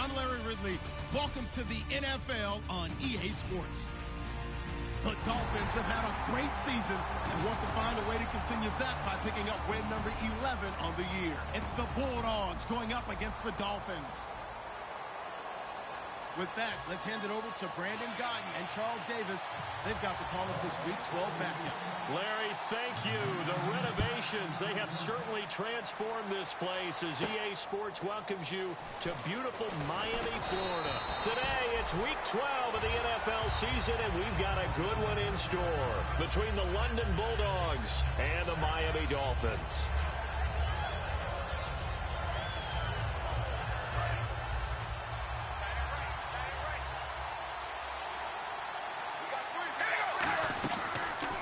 I'm Larry Ridley. Welcome to the NFL on EA Sports. The Dolphins have had a great season and want to find a way to continue that by picking up win number 11 on the year. It's the Bulldogs going up against the Dolphins. With that, let's hand it over to Brandon Gotton and Charles Davis. They've got the call of this Week 12 matchup. Larry, thank you. The renovations, they have certainly transformed this place as EA Sports welcomes you to beautiful Miami, Florida. Today, it's Week 12 of the NFL season, and we've got a good one in store between the London Bulldogs and the Miami Dolphins.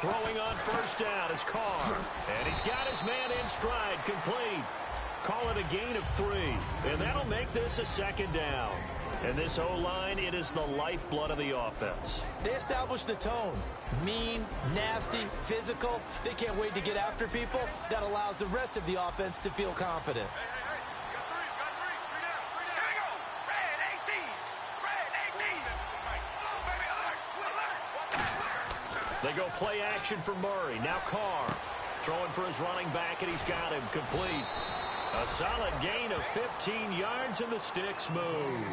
Throwing on first down is Carr. And he's got his man in stride, complete. Call it a gain of 3. And that'll make this a second down. And this O-line, it is the lifeblood of the offense. They establish the tone. Mean, nasty, physical. They can't wait to get after people. That allows the rest of the offense to feel confident. They go play action for Murray. Now Carr throwing for his running back, and he's got him complete. A solid gain of 15 yards, and the sticks move.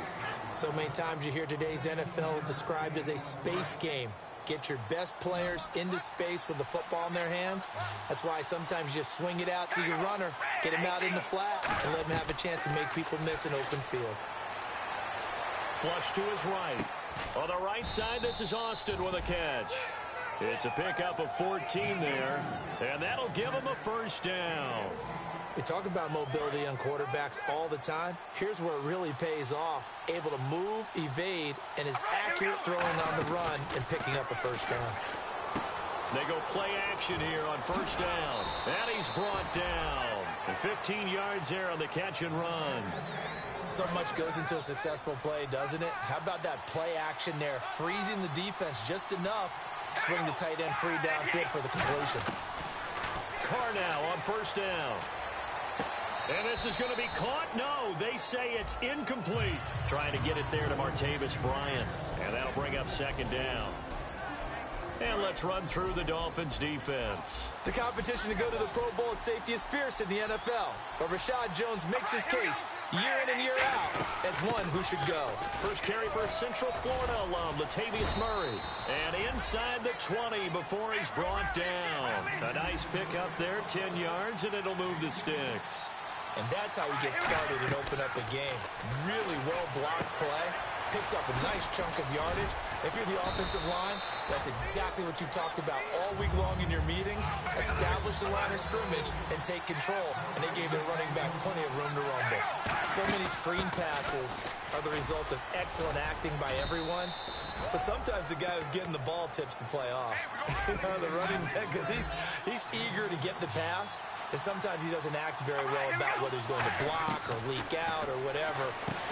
So many times you hear today's NFL described as a space game. Get your best players into space with the football in their hands. That's why sometimes you just swing it out to your runner, get him out in the flat, and let him have a chance to make people miss an open field. Flush to his right. On the right side, this is Austin with a catch. It's a pickup of 14 there, and that'll give him a first down. They talk about mobility on quarterbacks all the time. Here's where it really pays off. Able to move, evade, and is accurate throwing on the run and picking up a first down. They go play action here on first down. And he's brought down. And 15 yards there on the catch and run. So much goes into a successful play, doesn't it? How about that play action there? Freezing the defense just enough. Swing the tight end free downfield for the completion. Carr now on first down. And this is going to be caught. No, they say it's incomplete. Trying to get it there to Martavis Bryant. And that'll bring up second down. And let's run through the Dolphins' defense. The competition to go to the Pro Bowl at safety is fierce in the NFL. But Rashad Jones makes his case year in and year out as one who should go. First carry for Central Florida alum, Latavius Murray. And inside the 20 before he's brought down. A nice pickup there, 10 yards, and it'll move the sticks. And that's how you get started and open up a game. Really well-blocked play. Picked up a nice chunk of yardage. If you're the offensive line, that's exactly what you've talked about all week long in your meetings. Establish the line of scrimmage and take control. And they gave their running back plenty of room to rumble. So many screen passes are the result of excellent acting by everyone. But sometimes the guy who's getting the ball tips the play off. The running back, because he's eager to get the pass. And sometimes he doesn't act very well about whether he's going to block or leak out or whatever.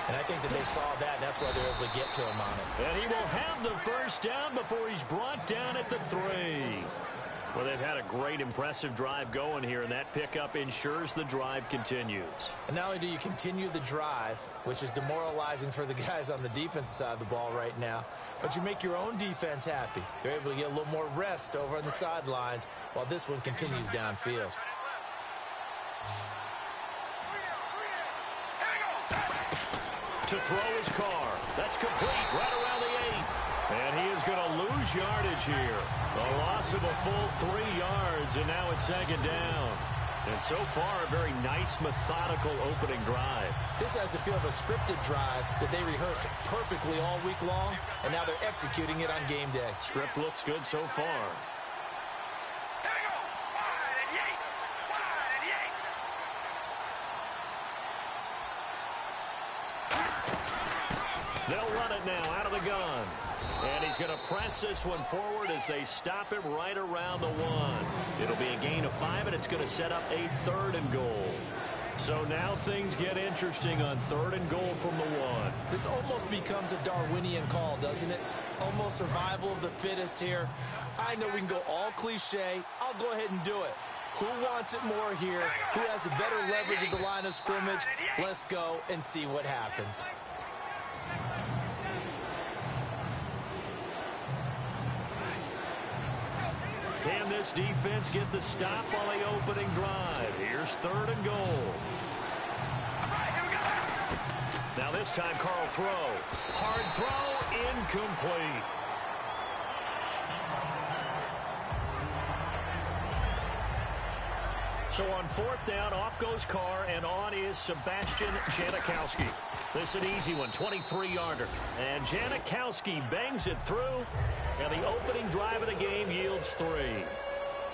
And I think that they saw that, and that's why they're able to get to him on it. And he will have the first down before he's brought down at the 3. Well, they've had a great, impressive drive going here, and that pickup ensures the drive continues. And not only do you continue the drive, which is demoralizing for the guys on the defensive side of the ball right now, but you make your own defense happy. They're able to get a little more rest over on the sidelines while this one continues downfield. To throw his Carr. That's complete right around the 8. And he is going to lose yardage here. A loss of a full 3 yards, and now it's second down. And so far, a very nice, methodical opening drive. This has the feel of a scripted drive that they rehearsed perfectly all week long, and now they're executing it on game day. Script looks good so far. They'll run it now out of the gun. And he's going to press this one forward as they stop him right around the 1. It'll be a gain of 5, and it's going to set up a 3rd and goal. So now things get interesting on 3rd and goal from the 1. This almost becomes a Darwinian call, doesn't it? Almost survival of the fittest here. I know we can go all cliche. I'll go ahead and do it. Who wants it more here? Who has the better leverage at the line of scrimmage? Let's go and see what happens. this defense get the stop on the opening drive? Here's 3rd and goal. Now this time, Carl throw. Hard throw, incomplete. So on 4th down, off goes Carr, and on is Sebastian Janikowski. This is an easy one, 23-yarder. And Janikowski bangs it through, and the opening drive of the game yields 3.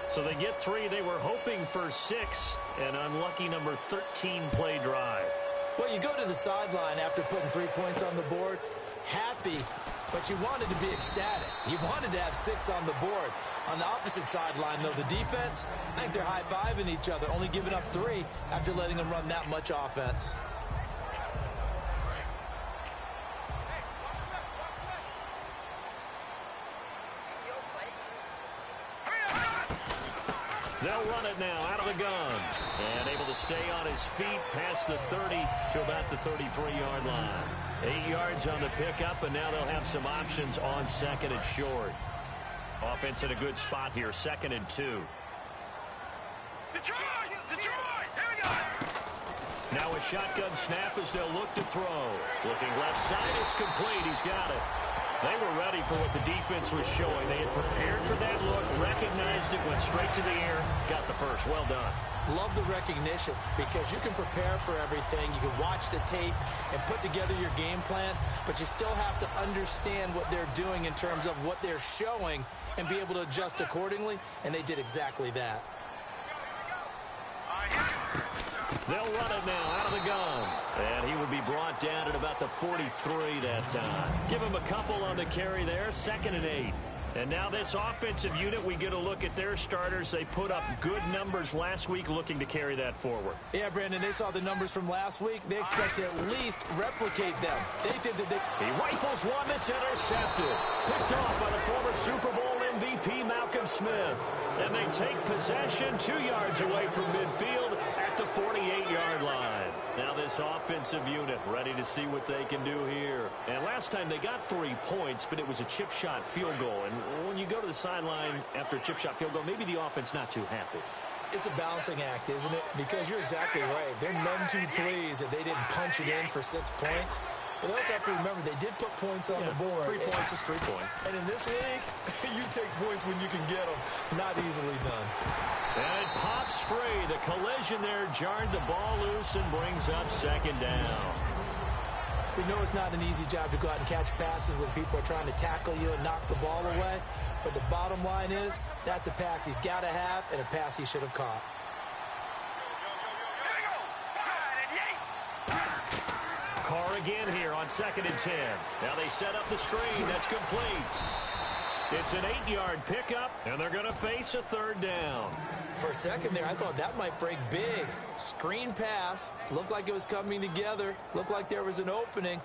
So they get 3. They were hoping for 6, an unlucky number 13 play drive. Well, you go to the sideline after putting 3 points on the board, happy, but you wanted to be ecstatic. You wanted to have 6 on the board. On the opposite sideline, though, the defense, I think they're high-fiving each other, only giving up 3 after letting them run that much offense. They'll run it now out of the gun. And able to stay on his feet past the 30 to about the 33-yard line. 8 yards on the pickup, and now they'll have some options on 2nd and short. Offense in a good spot here, 2nd and 2. Detroit! Here we go! Now a shotgun snap as they'll look to throw. Looking left side, it's complete. He's got it. They were ready for what the defense was showing. They had prepared for that look, recognized it, went straight to the air, got the first. Well done. Love the recognition because you can prepare for everything. You can watch the tape and put together your game plan, but you still have to understand what they're doing in terms of what they're showing and be able to adjust accordingly, and they did exactly that. They'll run it now out of the gun. And he would be brought down at about the 43 that time. Give him a couple on the carry there, 2nd and 8. And now this offensive unit, we get a look at their starters. They put up good numbers last week, looking to carry that forward. Yeah, Brandon, they saw the numbers from last week. They expect to at least replicate them. They think that they... He rifles one that's intercepted. Picked off by the former Super Bowl MVP, Malcolm Smith. And they take possession 2 yards away from midfield at the 48-yard line. Now this offensive unit ready to see what they can do here. And last time they got 3 points, but it was a chip shot field goal. And when you go to the sideline after a chip shot field goal, maybe the offense not too happy. It's a balancing act, isn't it? Because you're exactly right. They're none too pleased that they didn't punch it in for 6 points. But they also have to remember they did put points on the board. 3 points is 3 points. And in this league, you take points when you can get them. Not easily done. And it pops free. The collision there jarred the ball loose and brings up 2nd down. We know it's not an easy job to go out and catch passes when people are trying to tackle you and knock the ball away. But the bottom line is, that's a pass he's got to have and a pass he should have caught. Carr again here on 2nd and 10. Now they set up the screen. That's complete. It's an 8-yard pickup, and they're going to face a 3rd down. For a second there, I thought that might break big. Screen pass. Looked like it was coming together. Looked like there was an opening.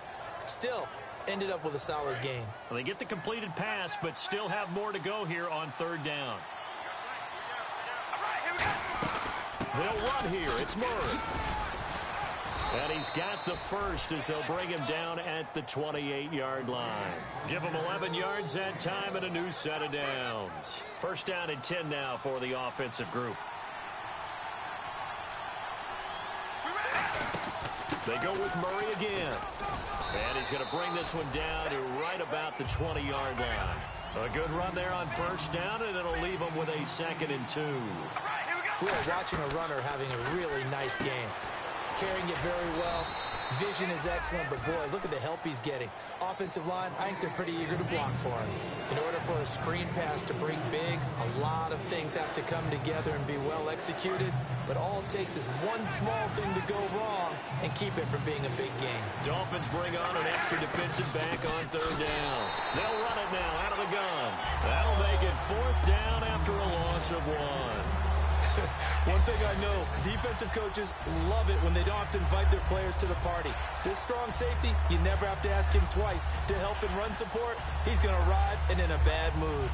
Still, ended up with a solid game. Well, they get the completed pass, but still have more to go here on 3rd down. They'll run here. It's Murray. And he's got the first as they'll bring him down at the 28-yard line. Give him 11 yards that time and a new set of downs. 1st down and 10 now for the offensive group. They go with Murray again. And he's going to bring this one down to right about the 20-yard line. A good run there on 1st down, and it'll leave him with a 2nd and 2. We are watching a runner having a really nice game. Carrying it very well. Vision is excellent, but boy, look at the help he's getting. Offensive line, I think they're pretty eager to block for him. In order for a screen pass to break big, a lot of things have to come together and be well executed, but all it takes is one small thing to go wrong and keep it from being a big game. Dolphins bring on an extra defensive back on 3rd down. They'll run it now out of the gun. That'll make it 4th down after a loss of 1. One thing I know, defensive coaches love it when they don't have to invite their players to the party. This strong safety, you never have to ask him twice to help in run support. He's going to arrive and in a bad mood.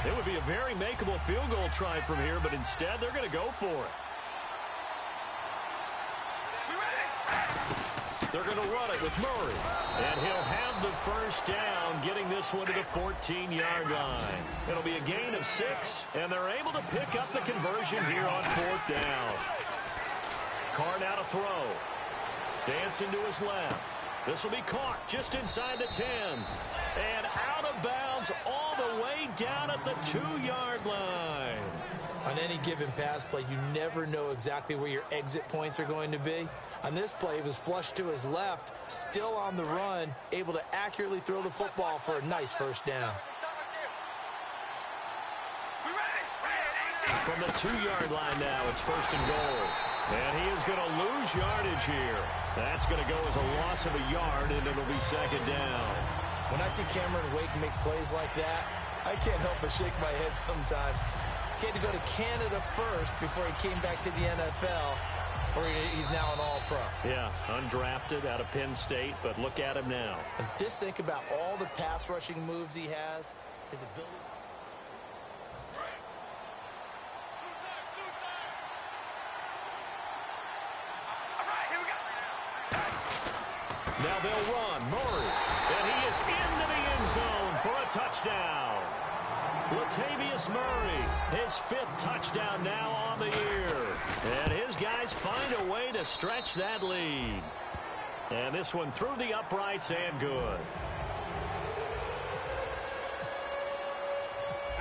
It would be a very makeable field goal try from here, but instead they're going to go for it. They're going to run it with Murray. And he'll have the first down, getting this one to the 14-yard line. It'll be a gain of 6, and they're able to pick up the conversion here on 4th down. Carr now to throw. Dancing to his left. This will be caught just inside the 10. And out of bounds all the way down at the 2-yard line. On any given pass play, you never know exactly where your exit points are going to be. On this play, he was flushed to his left, still on the run, able to accurately throw the football for a nice first down. From the 2-yard line now, it's 1st and goal. And he is going to lose yardage here. That's going to go as a loss of a yard, and it'll be 2nd down. When I see Cameron Wake make plays like that, I can't help but shake my head sometimes. He had to go to Canada first before he came back to the NFL, where he's now an all-pro. Yeah, undrafted out of Penn State, but look at him now. And just think about all the pass rushing moves he has, his ability. Now they'll run. Murray. And he is into the end zone for a touchdown. Latavius Murray, his 5th touchdown now on the year. And his guys find a way to stretch that lead. And this one through the uprights and good.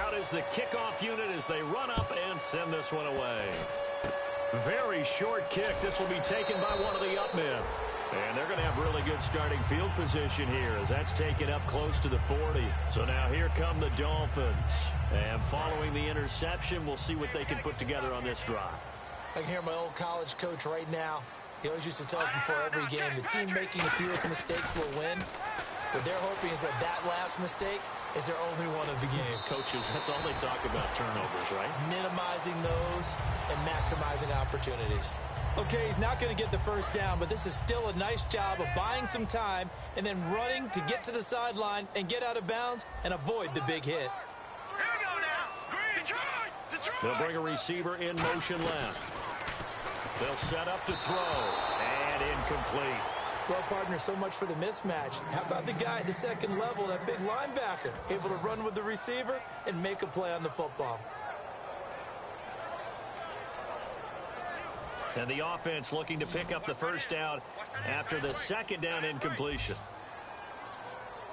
Out is the kickoff unit as they run up and send this one away. Very short kick. This will be taken by one of the up men. And they're going to have really good starting field position here as that's taken up close to the 40. So now here come the Dolphins. And following the interception, we'll see what they can put together on this drive. I can hear my old college coach right now. He always used to tell us before every game, the team making the fewest mistakes will win. What they're hoping is that that last mistake is their only one of the game. Coaches, that's all they talk about, turnovers, right? Minimizing those and maximizing opportunities. Okay, he's not going to get the first down, but this is still a nice job of buying some time and then running to get to the sideline and get out of bounds and avoid the big hit. Here we go now. Detroit! Detroit! They'll bring a receiver in motion left. They'll set up to throw. And incomplete. Well, partner, so much for the mismatch. How about the guy at the second level, that big linebacker, able to run with the receiver and make a play on the football? And the offense looking to pick up the first down after the 2nd down incompletion.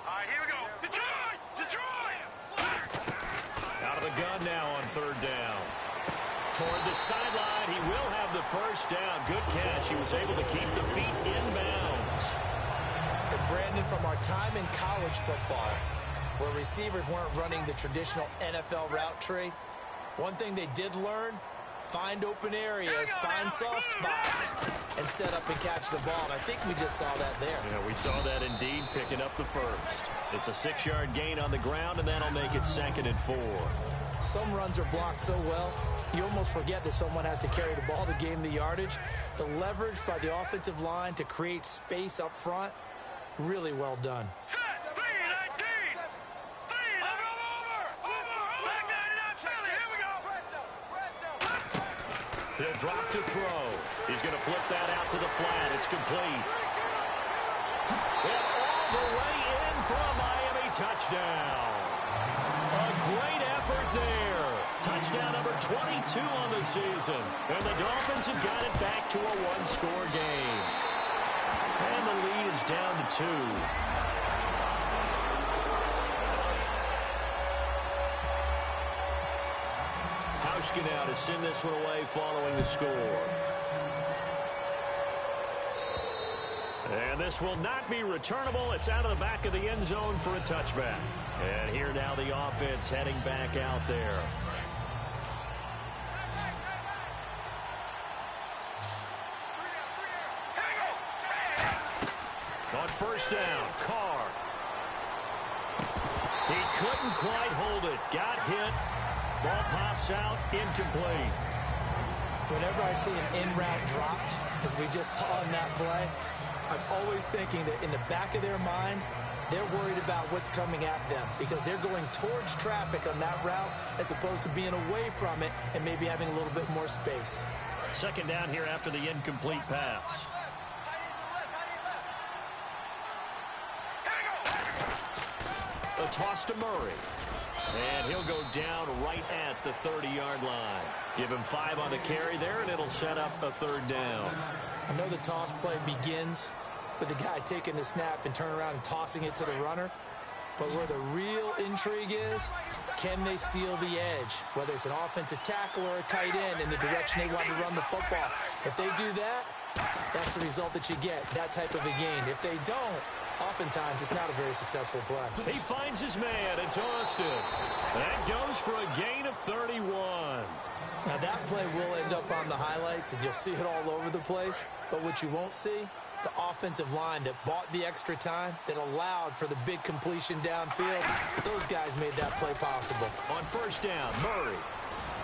All right, here we go. Detroit! Detroit! Out of the gun now on 3rd down. Toward the sideline, he will have the first down. Good catch. He was able to keep the feet in bounds. And Brandon, from our time in college football, where receivers weren't running the traditional NFL route tree, one thing they did learn, find open areas, find soft spots, and set up and catch the ball. And I think we just saw that there. Yeah, we saw that indeed, picking up the first. It's a 6-yard gain on the ground, and that'll make it 2nd and 4. Some runs are blocked so well, you almost forget that someone has to carry the ball to gain the yardage. The leverage by the offensive line to create space up front, really well done. Set! 3-19! Over! Back 99 Philly! Here we go! He'll drop to throw. He's going to flip that out to the flat. It's complete. And all the way in for a Miami touchdown. A great effort there. Touchdown number 22 on the season. And the Dolphins have got it back to a 1-score game. And the lead is down to 2. Hauschka now to send this one away following the score. And this will not be returnable. It's out of the back of the end zone for a touchback. And here now the offense heading back out there. On 1st down, Carr. He couldn't quite hold it. Got hit. Ball pops out, incomplete. Whenever I see an in-route dropped, as we just saw in that play, I'm always thinking that in the back of their mind, they're worried about what's coming at them because they're going towards traffic on that route as opposed to being away from it and maybe having a little bit more space. 2nd down here after the incomplete pass. toss to Murray. And he'll go down right at the 30-yard line. Give him 5 on the carry there, and it'll set up a 3rd down. I know the toss play begins with the guy taking the snap and turning around and tossing it to the runner. But where the real intrigue is, can they seal the edge? Whether it's an offensive tackle or a tight end in the direction they want to run the football. If they do that, that's the result that you get, that type of a gain. If they don't, oftentimes it's not a very successful play. He finds his man. It's Austin. That goes for a gain of 31. Now that play will end up on the highlights, and you'll see it all over the place. But what you won't see, the offensive line that bought the extra time, that allowed for the big completion downfield, those guys made that play possible. On 1st down, Murray.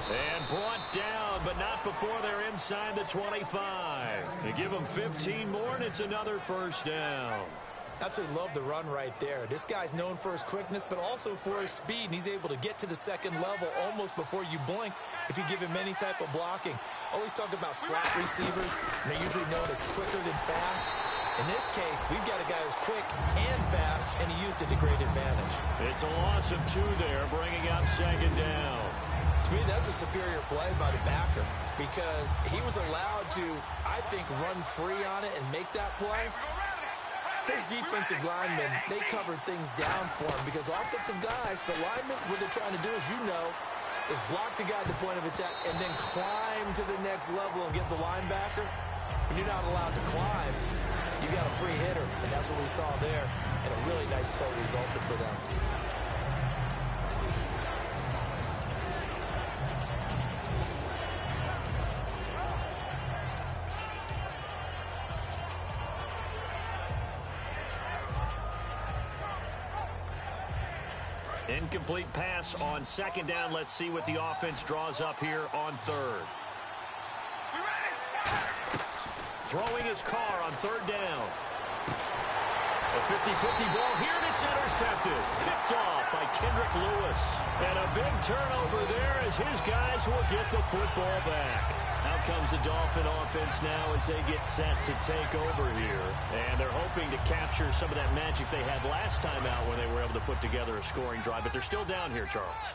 And brought down, but not before they're inside the 25. They give them 15 more, and it's another 1st down. Absolutely love the run right there. This guy's known for his quickness, but also for his speed, and he's able to get to the 2nd level almost before you blink if you give him any type of blocking. Always talk about slot receivers, and they're usually known as quicker than fast. In this case, we've got a guy who's quick and fast, and he used it to great advantage. It's a loss of 2 there, bringing up 2nd down. To me, that's a superior play by the backer because he was allowed to, I think, run free on it and make that play. His defensive linemen, they covered things down for him because offensive guys, the linemen, what they're trying to do, as you know, is block the guy at the point of attack and then climb to the next level and get the linebacker. When you're not allowed to climb, you got a free hitter, and that's what we saw there, and a really nice play resulted for them. Incomplete pass on 2nd down. Let's see what the offense draws up here on 3rd. Throwing his car on 3rd down. A 50-50 ball here, and it's intercepted. Picked off by Kendrick Lewis. And a big turnover there as his guys will get the football back. Out comes the Dolphin offense now as they get set to take over here. And they're hoping to capture some of that magic they had last time out when they were able to put together a scoring drive. But they're still down here, Charles.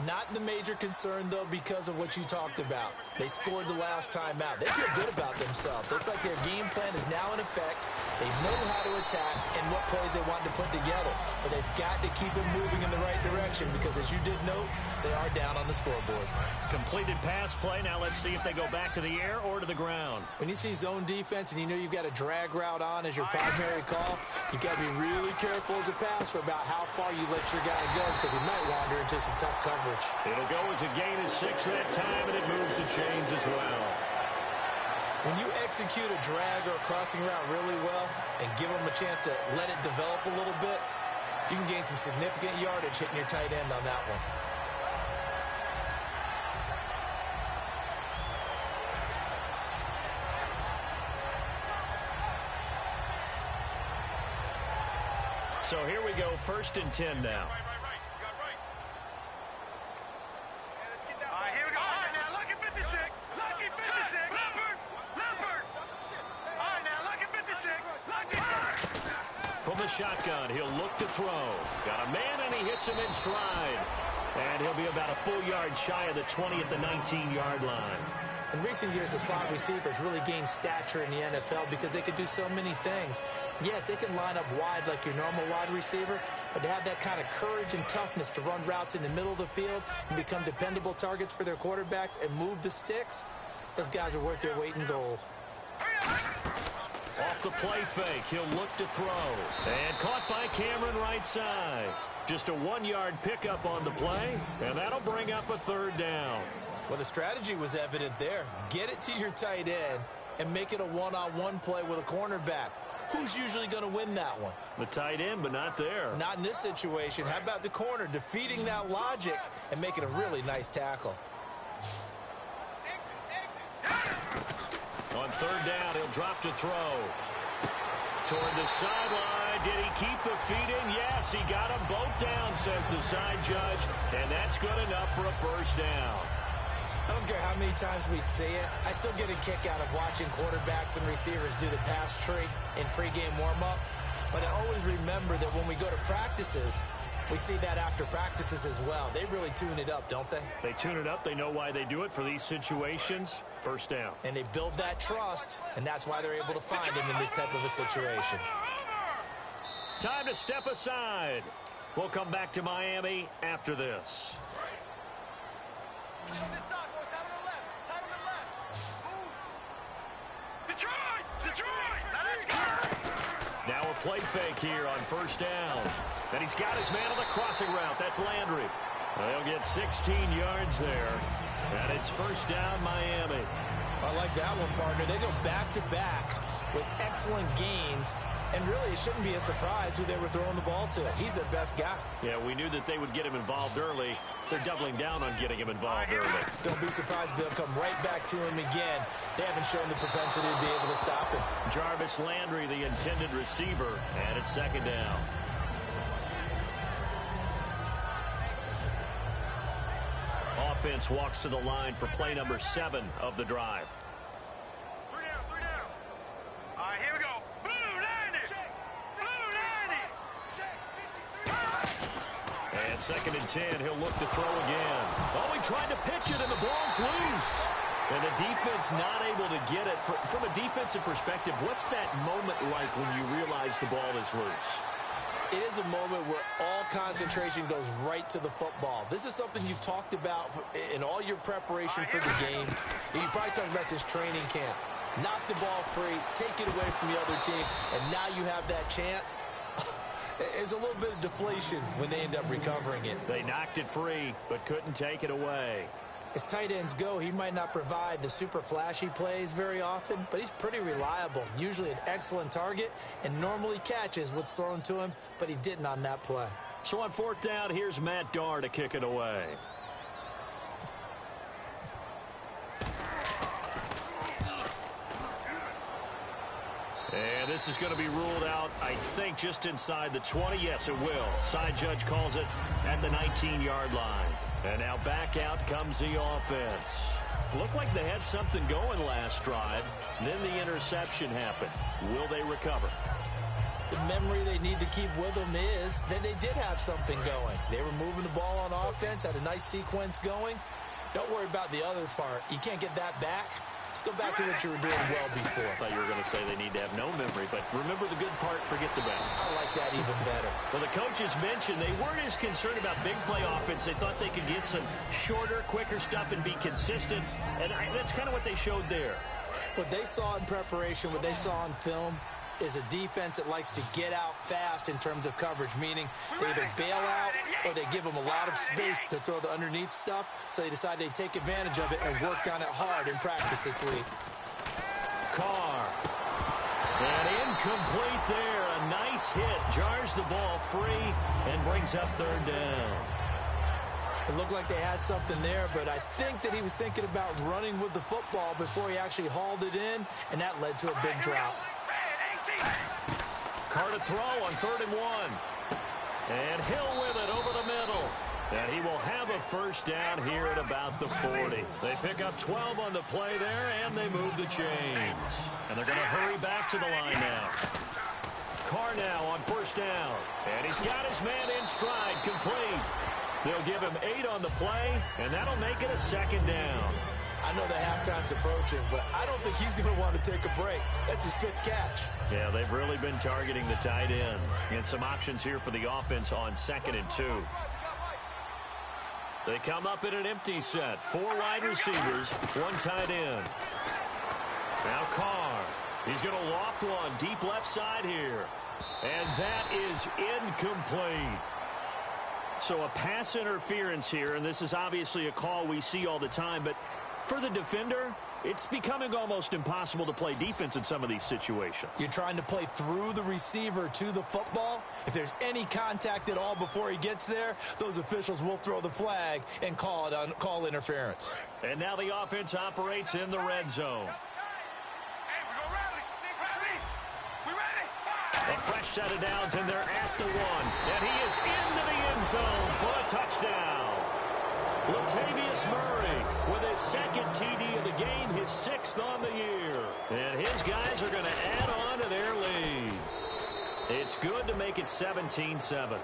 Not the major concern, though, because of what you talked about. They scored the last time out. They feel good about themselves. They feel like their game plan is now in effect. They know how to attack and what plays they want to put together. But they've got to keep it moving in the right direction because, as you did note, they are down on the scoreboard. Completed pass play. Now let's see if they go back to the air or to the ground. When you see zone defense and you know you've got a drag route on as your primary call, you've got to be really careful as a passer about how far you let your guy go because he might wander into some tough coverage. It'll go as a gain of 6 that time, and it moves the chains as well. When you execute a drag or a crossing route really well and give them a chance to let it develop a little bit, you can gain some significant yardage hitting your tight end on that one. So here we go, 1st and 10 now. Here we go. All right, now, lucky 56. Lucky 56. Leopard. Leopard. All right, now, lucky 56. Lucky. From the shotgun, he'll look to throw. Got a man, and he hits him in stride. And he'll be about a full yard shy of the 20 at the 19-yard line. In recent years, the slot receivers really gained stature in the NFL because they could do so many things. Yes, they can line up wide like your normal wide receiver, but to have that kind of courage and toughness to run routes in the middle of the field and become dependable targets for their quarterbacks and move the sticks, those guys are worth their weight in gold. Off the play fake, he'll look to throw. And caught by Cameron right side. Just a 1-yard pickup on the play, and that'll bring up a 3rd down. Well, the strategy was evident there. Get it to your tight end and make it a one-on-one play with a cornerback. Who's usually going to win that one? The tight end, but not there. Not in this situation. How about the corner defeating that logic and making a really nice tackle? On 3rd down, he'll drop to throw. Toward the sideline. Did he keep the feet in? Yes, he got them both down, says the side judge. And that's good enough for a 1st down. I don't care how many times we see it. I still get a kick out of watching quarterbacks and receivers do the pass tree in pregame warm-up. But I always remember that when we go to practices, We see that after practices as well. They really tune it up, don't they? They tune it up. They know why they do it for these situations. First down. And they build that trust, and that's why they're able to find him in this type of a situation. Time to step aside. We'll come back to Miami after this. Now a play fake here on first down. And he's got his man on the crossing route. That's Landry. They'll get 16 yards there. And it's first down, Miami. I like that one, partner. They go back-to-back with excellent gains. And really, it shouldn't be a surprise who they were throwing the ball to. He's their best guy. Yeah, we knew that they would get him involved early. They're doubling down on getting him involved early. Don't be surprised if they'll come right back to him again. They haven't shown the propensity to be able to stop him. Jarvis Landry, the intended receiver, and it's second down. Offense walks to the line for play number 7 of the drive. 3 down. All right, here we go. Blue 90. And second and 10, he'll look to throw again. Oh, he tried to pitch it, and the ball's loose. And the defense not able to get it. From a defensive perspective, what's that moment like when you realize the ball is loose? It is a moment where all concentration goes right to the football. This is something you've talked about in all your preparation for the game. You probably talked about this training camp. Knock the ball free, take it away from the other team, and now you have that chance. There's a little bit of deflation when they end up recovering it. They knocked it free, but couldn't take it away. As tight ends go, he might not provide the super flashy plays very often, but he's pretty reliable. Usually an excellent target and normally catches what's thrown to him, but he didn't on that play. So on fourth down, here's Matt Darr to kick it away. And this is going to be ruled out, I think, just inside the 20. Yes, it will. Side judge calls it at the 19-yard line. And now back out comes the offense. Looked like they had something going last drive. Then the interception happened. Will they recover? The memory they need to keep with them is that they did have something going. They were moving the ball on offense, had a nice sequence going. Don't worry about the other part. You can't get that back. Let's go back to what you were doing well before. I thought you were going to say they need to have no memory, but remember the good part, forget the bad. I like that even better. Well, the coaches mentioned they weren't as concerned about big play offense. They thought they could get some shorter, quicker stuff and be consistent, and that's kind of what they showed there. What they saw in preparation, what they saw on film, is a defense that likes to get out fast in terms of coverage, meaning they either bail out or they give them a lot of space to throw the underneath stuff, so they decided they'd take advantage of it and worked on it hard in practice this week. Carr. And incomplete there. A nice hit. Jars the ball free and brings up third down. It looked like they had something there, but I think that he was thinking about running with the football before he actually hauled it in, and that led to a big drop. Carr to throw on 3rd and 1. And Hill with it over the middle. And he will have a first down here at about the 40. They pick up 12 on the play there, and they move the chains. And they're going to hurry back to the line now. Carr now on first down. And he's got his man in stride, complete. They'll give him 8 on the play, and that'll make it a second down. I know the halftime's approaching, but I don't think he's going to want to take a break. That's his 5th catch. Yeah, they've really been targeting the tight end. And some options here for the offense on 2nd and 2. They come up in an empty set. 4 wide receivers, 1 tight end. Now Carr. He's going to loft one deep left side here. And that is incomplete. So a pass interference here, and this is obviously a call we see all the time, but for the defender, it's becoming almost impossible to play defense in some of these situations. You're trying to play through the receiver to the football. If there's any contact at all before he gets there, those officials will throw the flag and call interference. And now the offense operates in the red zone. A fresh set of downs, and they're at the 1. And he is into the end zone for a touchdown. Latavius Murray with his 2nd TD of the game, his 6th on the year. And his guys are going to add on to their lead. It's good to make it 17-7.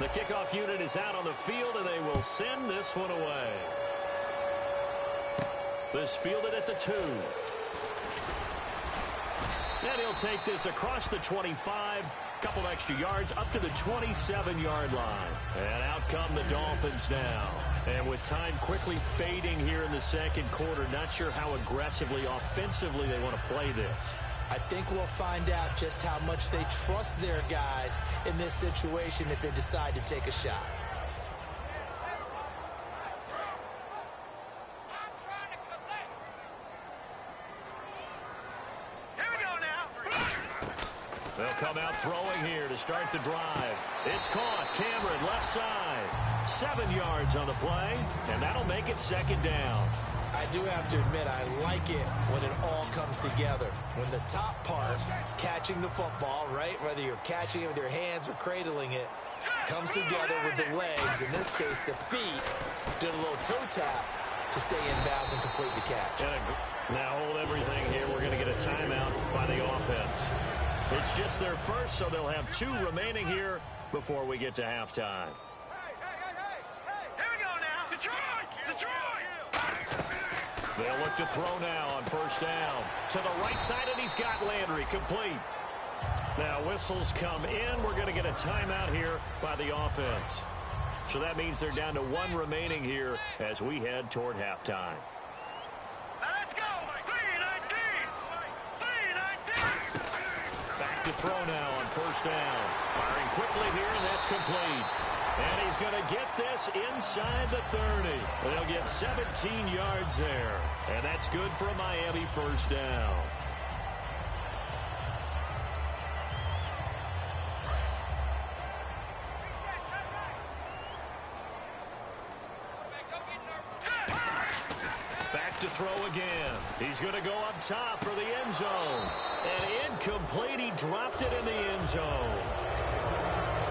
The kickoff unit is out on the field, and they will send this one away. This fielded at the 2. And he'll take this across the 25. Couple extra yards up to the 27-yard line. And out come the Dolphins now. And with time quickly fading here in the second quarter, not sure how aggressively, offensively they want to play this. I think we'll find out just how much they trust their guys in this situation if they decide to take a shot. They'll come out throwing here to start the drive. It's caught. Cameron, left side. 7 yards on the play, and that'll make it second down. I do have to admit, I like it when it all comes together. When the top part, catching the football, right, whether you're catching it with your hands or cradling it, comes together with the legs, in this case the feet, doing a little toe tap to stay in bounds and complete the catch. Now hold everything here. We're going to get a timeout by the offense. It's just their first, so they'll have 2 remaining here before we get to halftime. Here we go now. Detroit! They'll look to throw now on first down. To the right side, and he's got Landry complete. Now whistles come in. We're going to get a timeout here by the offense. So that means they're down to 1 remaining here as we head toward halftime. Let's go! 3-19! Back to throw now on first down. Firing quickly here, and that's complete. And he's going to get this inside the 30. They'll get 17 yards there. And that's good for a Miami first down. Back to throw again. He's going to go up top for the end zone. And incomplete. He dropped it in the end zone.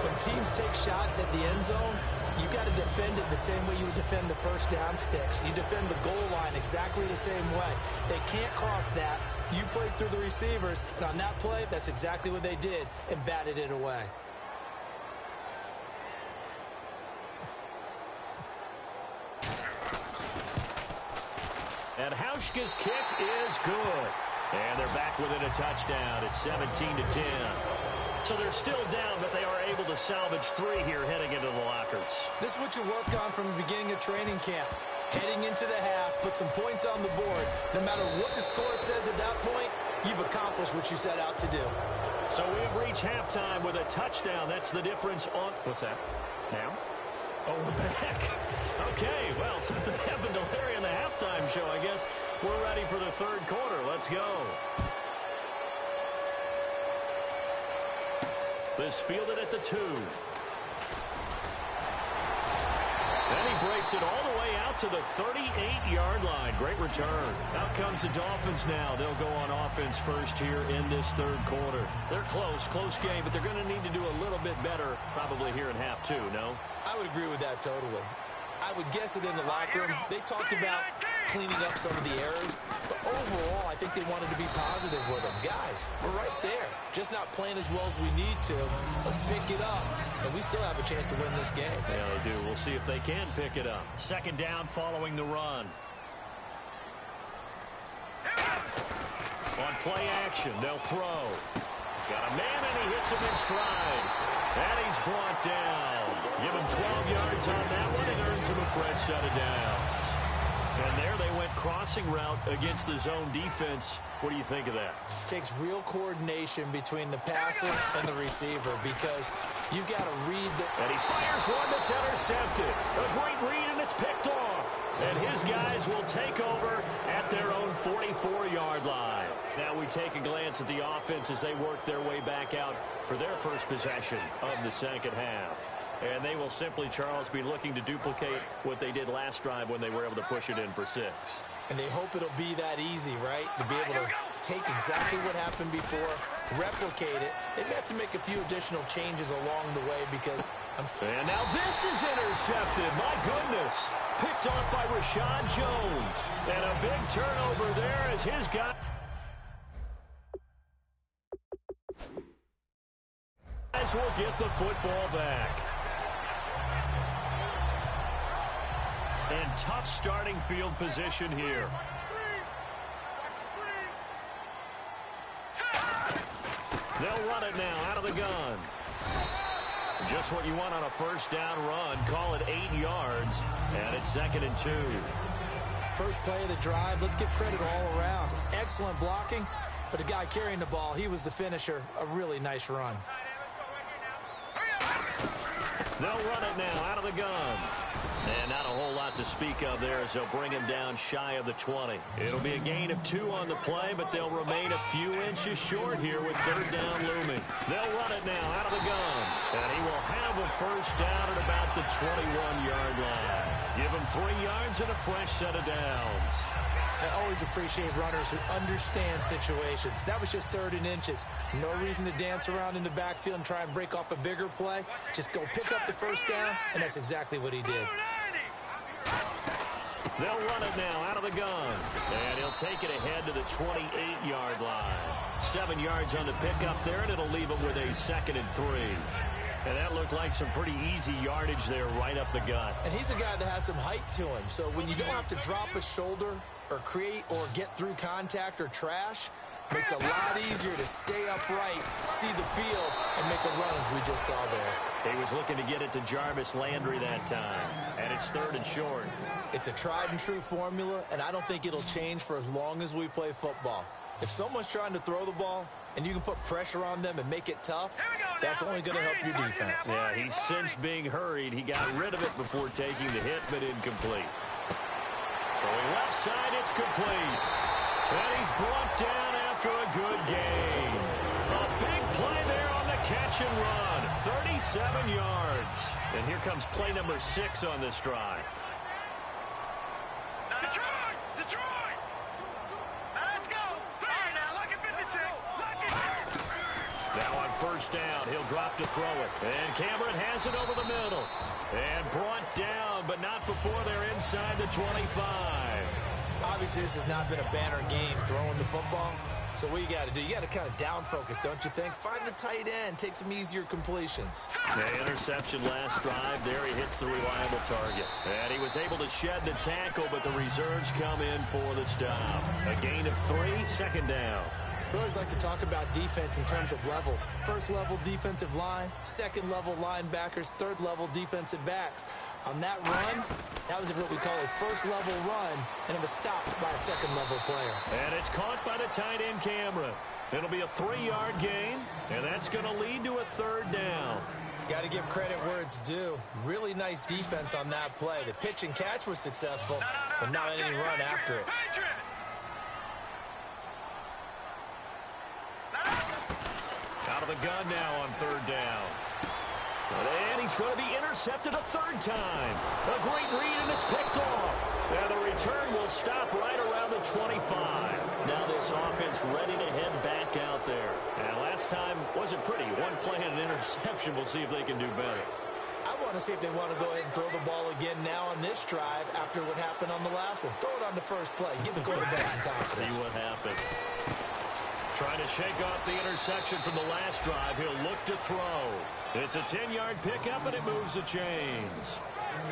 When teams take shots at the end zone, you got to defend it the same way you would defend the first down sticks. You defend the goal line exactly the same way. They can't cross that. You played through the receivers, and on that play, that's exactly what they did and batted it away. And Hauschka's kick is good. And they're back within a touchdown. It's 17-10. So they're still down, but they are able to salvage 3 here heading into the lockers. This is what you worked on from the beginning of training camp. Heading into the half, put some points on the board. No matter what the score says at that point, you've accomplished what you set out to do. So we've reached halftime with a touchdown. That's the difference on... What's that? Now? Oh, what the heck? Okay, well, something happened to Larry in the halftime show. I guess we're ready for the third quarter. Let's go. This fielded at the 2. And he breaks it all the way out to the 38-yard line. Great return. Out comes the Dolphins now. They'll go on offense first here in this third quarter. They're close game, but they're going to need to do a little bit better probably here in half 2, no? I would agree with that totally. I would guess it in the locker room. They talked about cleaning up some of the errors, but overall, I think they wanted to be positive with them. Guys, we're right there. Just not playing as well as we need to. Let's pick it up, and we still have a chance to win this game. Yeah, they do. We'll see if they can pick it up. Second down following the run. On play action, they'll throw. Got a man, and he hits him in stride. And he's brought down. Give him 12 yards on that one and earns him a fresh set of downs. And there they went crossing route against the zone defense. What do you think of that? Takes real coordination between the passer and the receiver because you got to read the... And he fires one that's intercepted. A great read, and it's picked off. And his guys will take over at their own 44-yard line. Now we take a glance at the offense as they work their way back out for their first possession of the second half. And they will simply, Charles, be looking to duplicate what they did last drive when they were able to push it in for 6. And they hope it'll be that easy, right? To be able to take exactly what happened before, replicate it. They may have to make a few additional changes along the way because... And now this is intercepted. My goodness. Picked off by Rashad Jones. And a big turnover there as his guy... will get the football back. And tough starting field position here. They'll run it now out of the gun. Just what you want on a first down run. Call it 8 yards, and it's 2nd and 2. First play of the drive, let's give credit all around. Excellent blocking, but the guy carrying the ball, he was the finisher. A really nice run. They'll run it now out of the gun. And not a whole lot to speak of there as they'll bring him down shy of the 20. It'll be a gain of 2 on the play, but they'll remain a few inches short here with 3rd down looming. They'll run it now out of the gun. And he will have a first down at about the 21-yard line. Give him 3 yards and a fresh set of downs. I always appreciate runners who understand situations. That was just 3rd and inches. No reason to dance around in the backfield and try and break off a bigger play. Just go pick up the first down, and that's exactly what he did. They'll run it now out of the gun. And he'll take it ahead to the 28-yard line. 7 yards on the pickup there, and it'll leave him with a 2nd and 3. And that looked like some pretty easy yardage there right up the gut. And he's a guy that has some height to him. So when you don't have to drop a shoulder or create or get through contact or trash, makes it a lot easier to stay upright, see the field, and make a run as we just saw there. He was looking to get it to Jarvis Landry that time. And it's 3rd and short. It's a tried and true formula, and I don't think it'll change for as long as we play football. If someone's trying to throw the ball and you can put pressure on them and make it tough, that's only going to help your defense. Yeah, he's since being hurried. He got rid of it before taking the hit, but incomplete. Throwing left side, it's complete. And he's brought down after a good gain. A big play there on the catch and run. 37 yards. And here comes play number 6 on this drive. Detroit! Detroit! Let's go! All right, now, look at 56. Look at Now on first down, he'll drop to throw it. And Cameron has it over the middle. And brought down, but not before they're inside the 25. Obviously, this has not been a banner game throwing the football. So what you got to do, you got to kind of down focus, don't you think? Find the tight end, take some easier completions. The interception last drive. There he hits the reliable target. And he was able to shed the tackle, but the reserves come in for the stop. A gain of 3, 2nd down. We always like to talk about defense in terms of levels. First level defensive line, second level linebackers, third level defensive backs. On that run, that was what we call a first level run, and it was stopped by a second level player. And it's caught by the tight end Cameron. It'll be a 3-yard gain, and that's going to lead to a 3rd down. Got to give credit where it's due. Really nice defense on that play. The pitch and catch was successful, but not any run after it. Out of the gun now on 3rd down. And he's going to be intercepted a 3rd time. A great read, and it's picked off. And the return will stop right around the 25. Now this offense ready to head back out there. And last time wasn't pretty. One play and an interception. We'll see if they can do better. I want to see if they want to go ahead and throw the ball again now on this drive after what happened on the last one. Throw it on the first play. Give the quarterback some confidence. See what happens. Trying to shake off the interception from the last drive. He'll look to throw. It's a 10-yard pickup, and it moves the chains.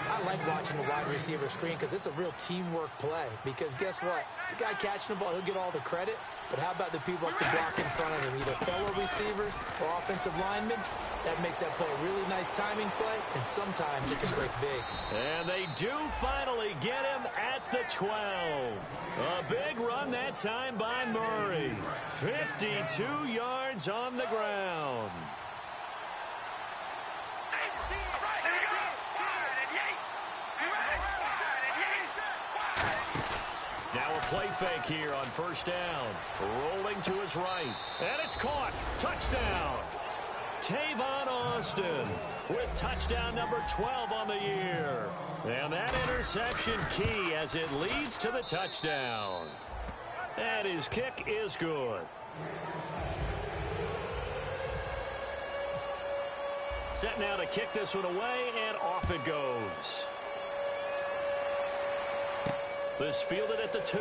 I like watching the wide receiver screen because it's a real teamwork play. Because guess what? The guy catching the ball, he'll get all the credit. But how about the people up to block in front of him, either fellow receivers or offensive linemen? That makes that play a really nice timing play, and sometimes it can break big. And they do finally get him at the 12. A big run that time by Murray. 52 yards on the ground. Now a play fake here on first down. Rolling to his right. And it's caught. Touchdown. Tavon Austin with touchdown number 12 on the year. And that interception key as it leads to the touchdown. And his kick is good. Set now to kick this one away, and off it goes. This fielded at the 2.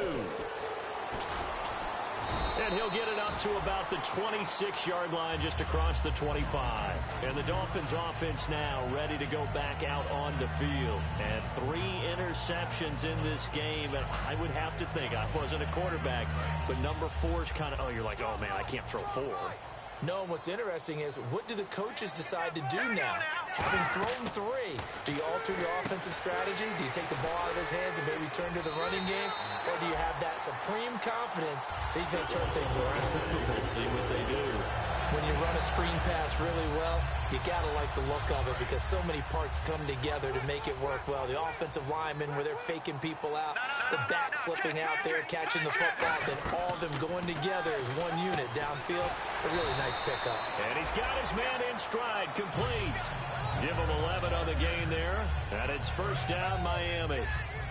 And he'll get it up to about the 26-yard line, just across the 25. And the Dolphins offense now ready to go back out on the field. And 3 interceptions in this game. And I would have to think, I wasn't a quarterback, but number 4 is kind of, oh, you're like, oh, man, I can't throw 4. No, what's interesting is, what do the coaches decide to do now? Having thrown 3, do you alter your offensive strategy? Do you take the ball out of his hands and maybe turn to the running game? Or do you have that supreme confidence that he's going to turn things around? We'll see what they do. When you run a screen pass really well, you got to like the look of it because so many parts come together to make it work well. The offensive linemen, where they're faking people out, the back slipping out there, catching the football, then all of them going together as one unit downfield. A really nice pickup. And he's got his man in stride, complete. Give him 11 on the gain there, and it's first down, Miami.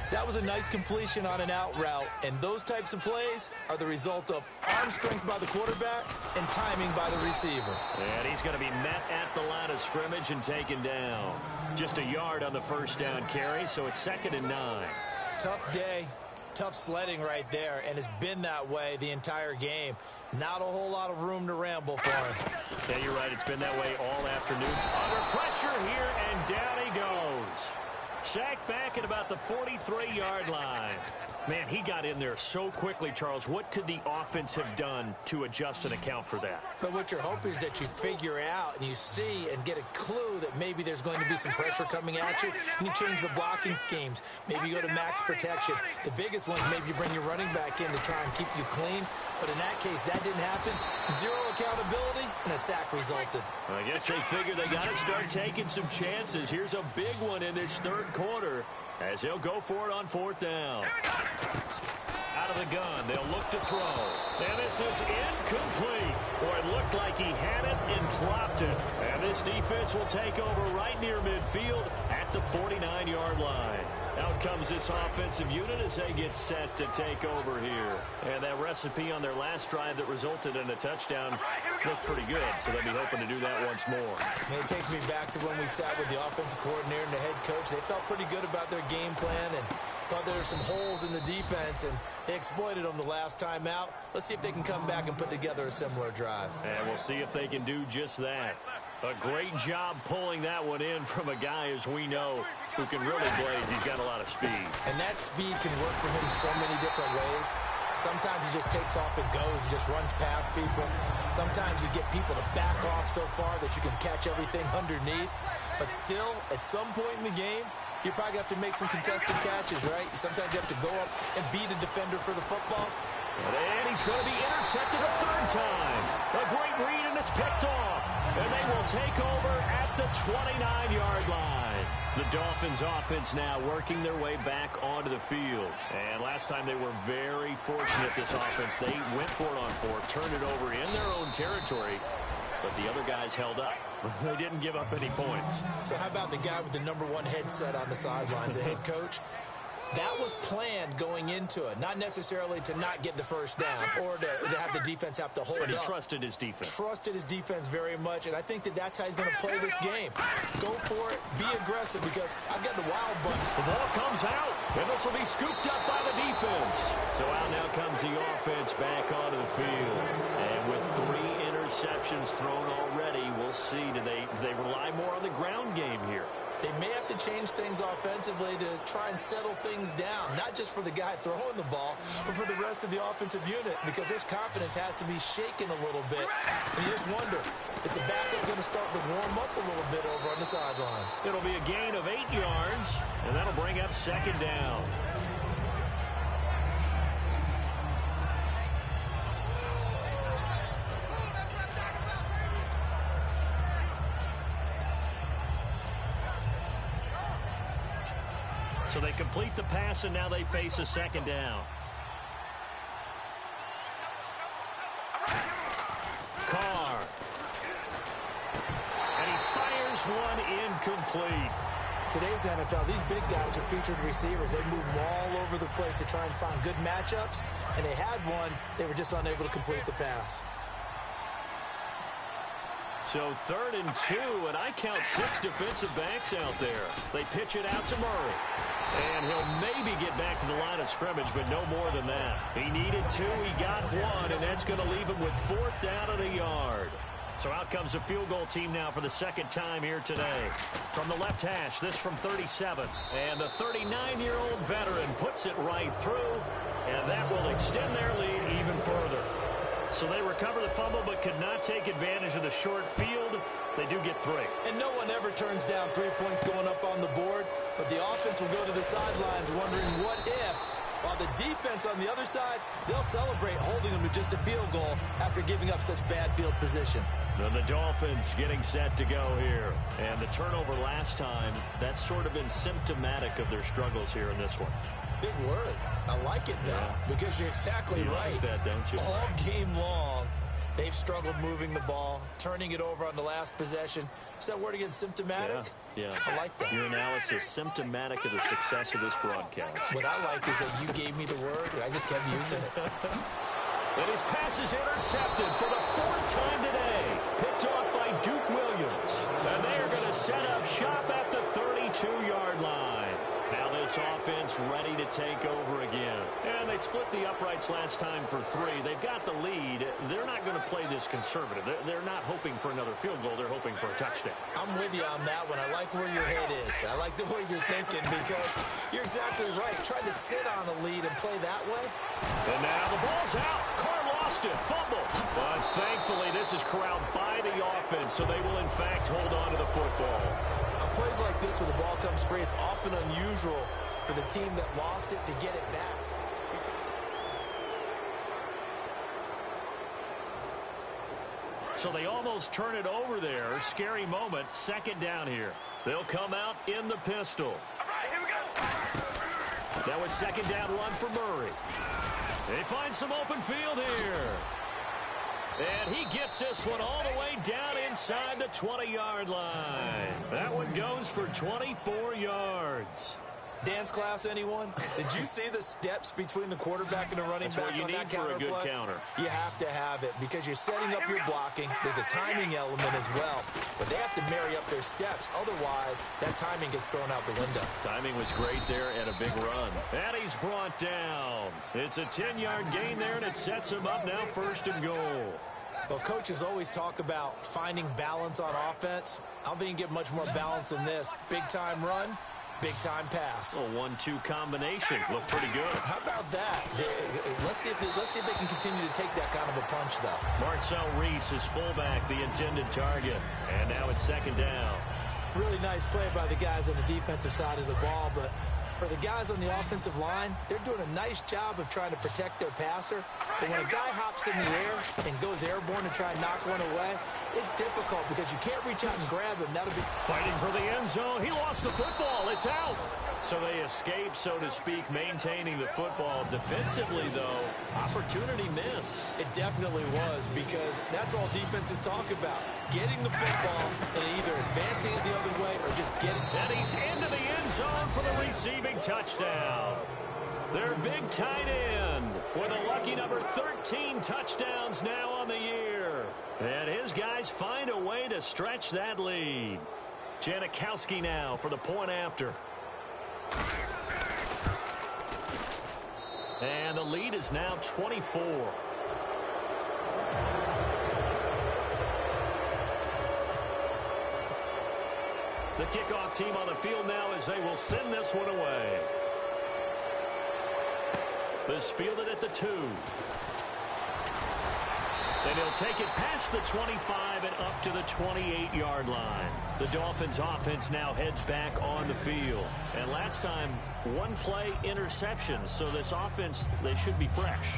That was a nice completion on an out route, and those types of plays are the result of arm strength by the quarterback and timing by the receiver. And he's going to be met at the line of scrimmage and taken down. Just a yard on the first down carry, so it's 2nd and 9. Tough day, tough sledding right there, and it's been that way the entire game. Not a whole lot of room to ramble for him. Yeah, you're right. It's been that way all afternoon. Under pressure here, and down he goes. Sacked back at about the 43-yard line. Man, he got in there so quickly, Charles. What could the offense have done to adjust and account for that? But what you're hoping is that you figure out and you see and get a clue that maybe there's going to be some pressure coming at you, and you change the blocking schemes. Maybe you go to max protection. The biggest one is maybe you bring your running back in to try and keep you clean. But in that case, that didn't happen. 0 accountability, and a sack resulted. I guess they figured they got to start taking some chances. Here's a big one in this third quarter as he'll go for it on 4th down. Out of the gun, they'll look to throw. And this is incomplete. Boy, it looked like he had it and dropped it. And this defense will take over right near midfield at the 49-yard line. Out comes this offensive unit as they get set to take over here. And that recipe on their last drive that resulted in a touchdown looked pretty good, so they'll be hoping to do that once more. And it takes me back to when we sat with the offensive coordinator and the head coach. They felt pretty good about their game plan and thought there were some holes in the defense, and they exploited them the last time out. Let's see if they can come back and put together a similar drive. And we'll see if they can do just that. A great job pulling that one in from a guy, as we know, who can really blaze. He's got a lot of speed. And that speed can work for him so many different ways. Sometimes he just takes off and goes, just runs past people. Sometimes you get people to back off so far that you can catch everything underneath. But still, at some point in the game, you probably have to make some contested catches, right? Sometimes you have to go up and beat a defender for the football. And he's going to be intercepted a 3rd time. A great read, and it's picked off. And they will take over at the 29-yard line. The Dolphins offense now working their way back onto the field. And last time they were very fortunate, this offense. They went for it on 4th, turned it over in their own territory, but the other guys held up. They didn't give up any points. So how about the guy with the #1 headset on the sidelines, the head coach? That was planned going into it, not necessarily to not get the first down or to have the defense have to hold up. But he trusted his defense. Trusted his defense very much, and I think that's how he's going to play this game. Go for it, be aggressive, because I've got the wild button. The ball comes out, and this will be scooped up by the defense. So out now comes the offense back onto the field. And with 3 interceptions thrown already, we'll see, do they rely more on the ground game here? They may have to change things offensively to try and settle things down, not just for the guy throwing the ball, but for the rest of the offensive unit, because their confidence has to be shaken a little bit. And you just wonder, is the backup going to start to warm up a little bit over on the sideline? It'll be a gain of 8 yards, and that'll bring up 2nd down. So they complete the pass, and now they face a 2nd down. Carr. And he fires one incomplete. Today's NFL, these big guys are featured receivers. They move all over the place to try and find good matchups, and they had one. They were just unable to complete the pass. So 3rd and 2, and I count 6 defensive backs out there. They pitch it out to Murray. And he'll maybe get back to the line of scrimmage, but no more than that. He needed 2, he got 1, and that's going to leave him with 4th down and a yard. So out comes the field goal team now for the 2nd time here today. From the left hash, this from 37. And the 39-year-old veteran puts it right through, and that will extend their lead even further. So they recover the fumble but could not take advantage of the short field. They do get 3. And no one ever turns down 3 points going up on the board, but the offense will go to the sidelines wondering what if. While the defense on the other side, they'll celebrate holding them to just a field goal after giving up such bad field position. And the Dolphins getting set to go here. And the turnover last time, that's sort of been symptomatic of their struggles here in this one. Big word. I like it, though, because you're exactly right. Like that, don't you? All game long, they've struggled moving the ball, turning it over on the last possession. Is that word again, symptomatic? Yeah. I like that. Your analysis, symptomatic of the success of this broadcast. What I like is that you gave me the word, and I just kept using it. And his pass is intercepted for the 4th time today. Picked off by Duke Williams. And they are going to set up shop at the 32-yard line. Now this offense ready to take over again. And they split the uprights last time for 3. They've got the lead. They're not going to play this conservative. They're not hoping for another field goal. They're hoping for a touchdown. I'm with you on that one. I like where your head is. I like the way you're thinking because you're exactly right. Trying to sit on a lead and play that way. And now the ball's out. Carr lost it. Fumble. But thankfully this is corralled by the offense, so they will in fact hold on to the football. On plays like this where the ball comes free, it's often unusual for the team that lost it to get it back. So they almost turn it over there. Scary moment. 2nd down here. They'll come out in the pistol. All right, here we go. That was 2nd down run for Murray. They find some open field here. And he gets this one all the way down inside the 20-yard line. That one goes for 24 yards. Dance class, anyone? Did you see the steps between the quarterback and the running back on that counter play? That's what you need for a good counter. You have to have it because you're setting up your blocking. There's a timing element as well. But they have to marry up their steps. Otherwise, that timing gets thrown out the window. Timing was great there and a big run. And he's brought down. It's a 10-yard gain there, and it sets him up now 1st and goal. Well, coaches always talk about finding balance on offense. I don't think you can get much more balance than this. Big-time run. Big-time pass. A 1-2 combination. Looked pretty good. How about that? Let's see if they can continue to take that kind of a punch, though. Marcel Reese is fullback, the intended target. And now it's 2nd down. Really nice play by the guys on the defensive side of the ball, but for the guys on the offensive line, they're doing a nice job of trying to protect their passer. But when a guy hops in the air and goes airborne to try and knock one away, it's difficult because you can't reach out and grab him. That'll be fighting for the end zone. He lost the football. It's out. So they escape, so to speak, maintaining the football. Defensively, though, opportunity miss. It definitely was because that's all defenses talk about. Getting the football and either advancing it the other way or just getting it. And he's into the end zone for the receiving touchdown. Their big tight end with a lucky number 13 touchdowns now on the year. And his guys find a way to stretch that lead. Janikowski now for the point after. And the lead is now 24. The kickoff team on the field now as they will send this one away. This fielded at the 2. And he'll take it past the 25 and up to the 28-yard line. The Dolphins offense now heads back on the field. And last time, 1 play interception. So this offense, they should be fresh.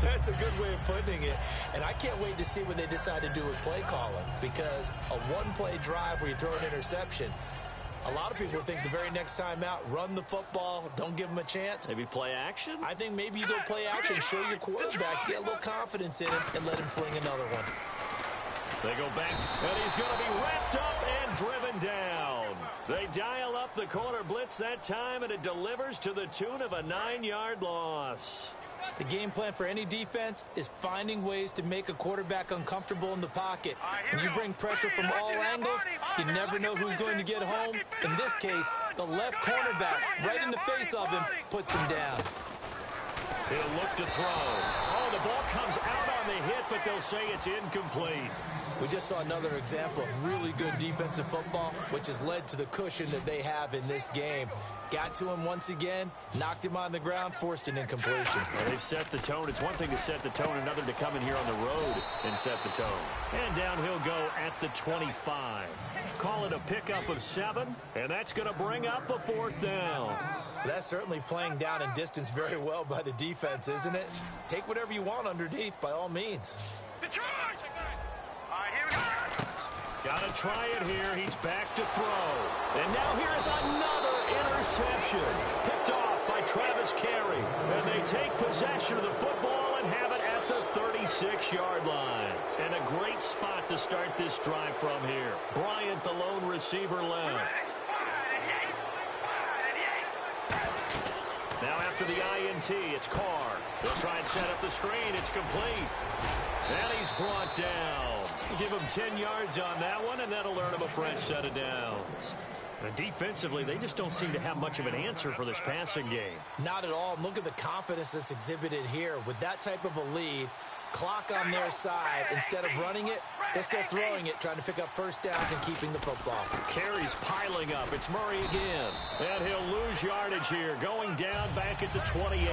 That's a good way of putting it. And I can't wait to see what they decide to do with play calling. Because a 1-play drive where you throw an interception, a lot of people think the very next time out, run the football, don't give them a chance. Maybe play action? I think maybe you go play action, show your quarterback, get a little confidence in him, and let him fling another one. They go back, and he's going to be wrapped up and driven down. They dial up the corner blitz that time, and it delivers to the tune of a 9-yard loss. The game plan for any defense is finding ways to make a quarterback uncomfortable in the pocket. When you bring pressure from all angles, you never know who's going to get home. In this case, the left cornerback, right in the face of him, puts him down. He'll look to throw. Oh, the ball comes out on the hit, but they'll say it's incomplete. We just saw another example of really good defensive football, which has led to the cushion that they have in this game. Got to him once again, knocked him on the ground, forced an incompletion. Well, they've set the tone. It's one thing to set the tone, another to come in here on the road and set the tone. And down he'll go at the 25. Call it a pickup of 7, and that's going to bring up a 4th down. That's certainly playing down and distance very well by the defense, isn't it? Take whatever you want underneath, by all means. Got to try it here. He's back to throw. And now here's another interception. Picked off by Travis Carey. And they take possession of the football and have it at the 36-yard line. And a great spot to start this drive from here. Bryant, the lone receiver, left. Now after the INT, it's Carr. They'll try and set up the screen. It's complete. And he's brought down. Give him 10 yards on that one, and that'll earn him a fresh set of downs. And defensively, they just don't seem to have much of an answer for this passing game. Not at all. Look at the confidence that's exhibited here. With that type of a lead, clock on their side, instead of running it, they're still throwing it, trying to pick up first downs and keeping the football. Carey's piling up. It's Murray again. And he'll lose yardage here, going down back at the 28.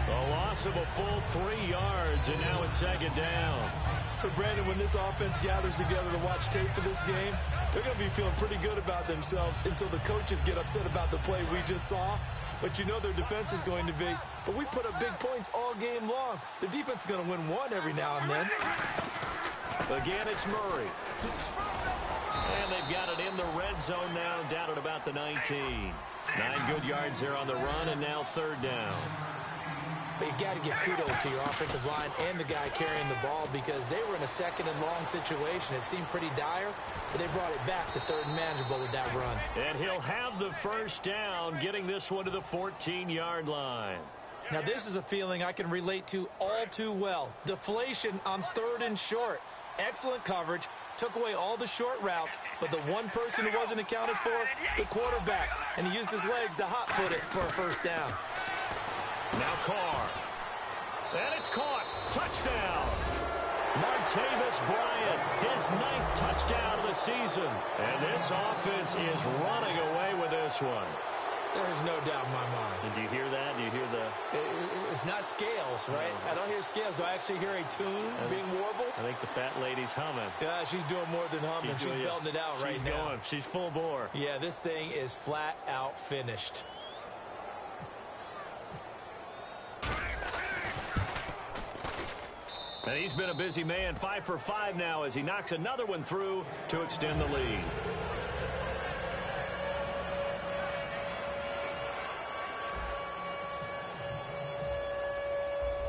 A loss of a full 3 yards, and now it's 2nd down. So, Brandon, when this offense gathers together to watch tape for this game, they're going to be feeling pretty good about themselves until the coaches get upset about the play we just saw. But you know their defense is going to be. But we put up big points all game long. The defense is going to win one every now and then. Again, it's Murray. And they've got it in the red zone now, down at about the 19. 9 good yards here on the run, and now 3rd down. But you got to give kudos to your offensive line and the guy carrying the ball, because they were in a 2nd and long situation. It seemed pretty dire, but they brought it back to 3rd and manageable with that run. And he'll have the 1st down, getting this one to the 14-yard line. Now, this is a feeling I can relate to all too well. Deflation on 3rd and short. Excellent coverage. Took away all the short routes, but the one person who wasn't accounted for, the quarterback. And he used his legs to hot-foot it for a 1st down. Now Carr. And it's caught. Touchdown. Martavis Bryant, his 9th touchdown of the season. And this offense is running away with this one. There's no doubt in my mind. Did you hear that? Do you hear the... It's not scales, right? No. I don't hear scales. Do I actually hear a tune being warbled? I think the fat lady's humming. Yeah, she's doing more than humming. She's belting it out right now. Going. She's full bore. Yeah, this thing is flat out finished. And he's been a busy man, 5 for 5 now as he knocks another one through to extend the lead.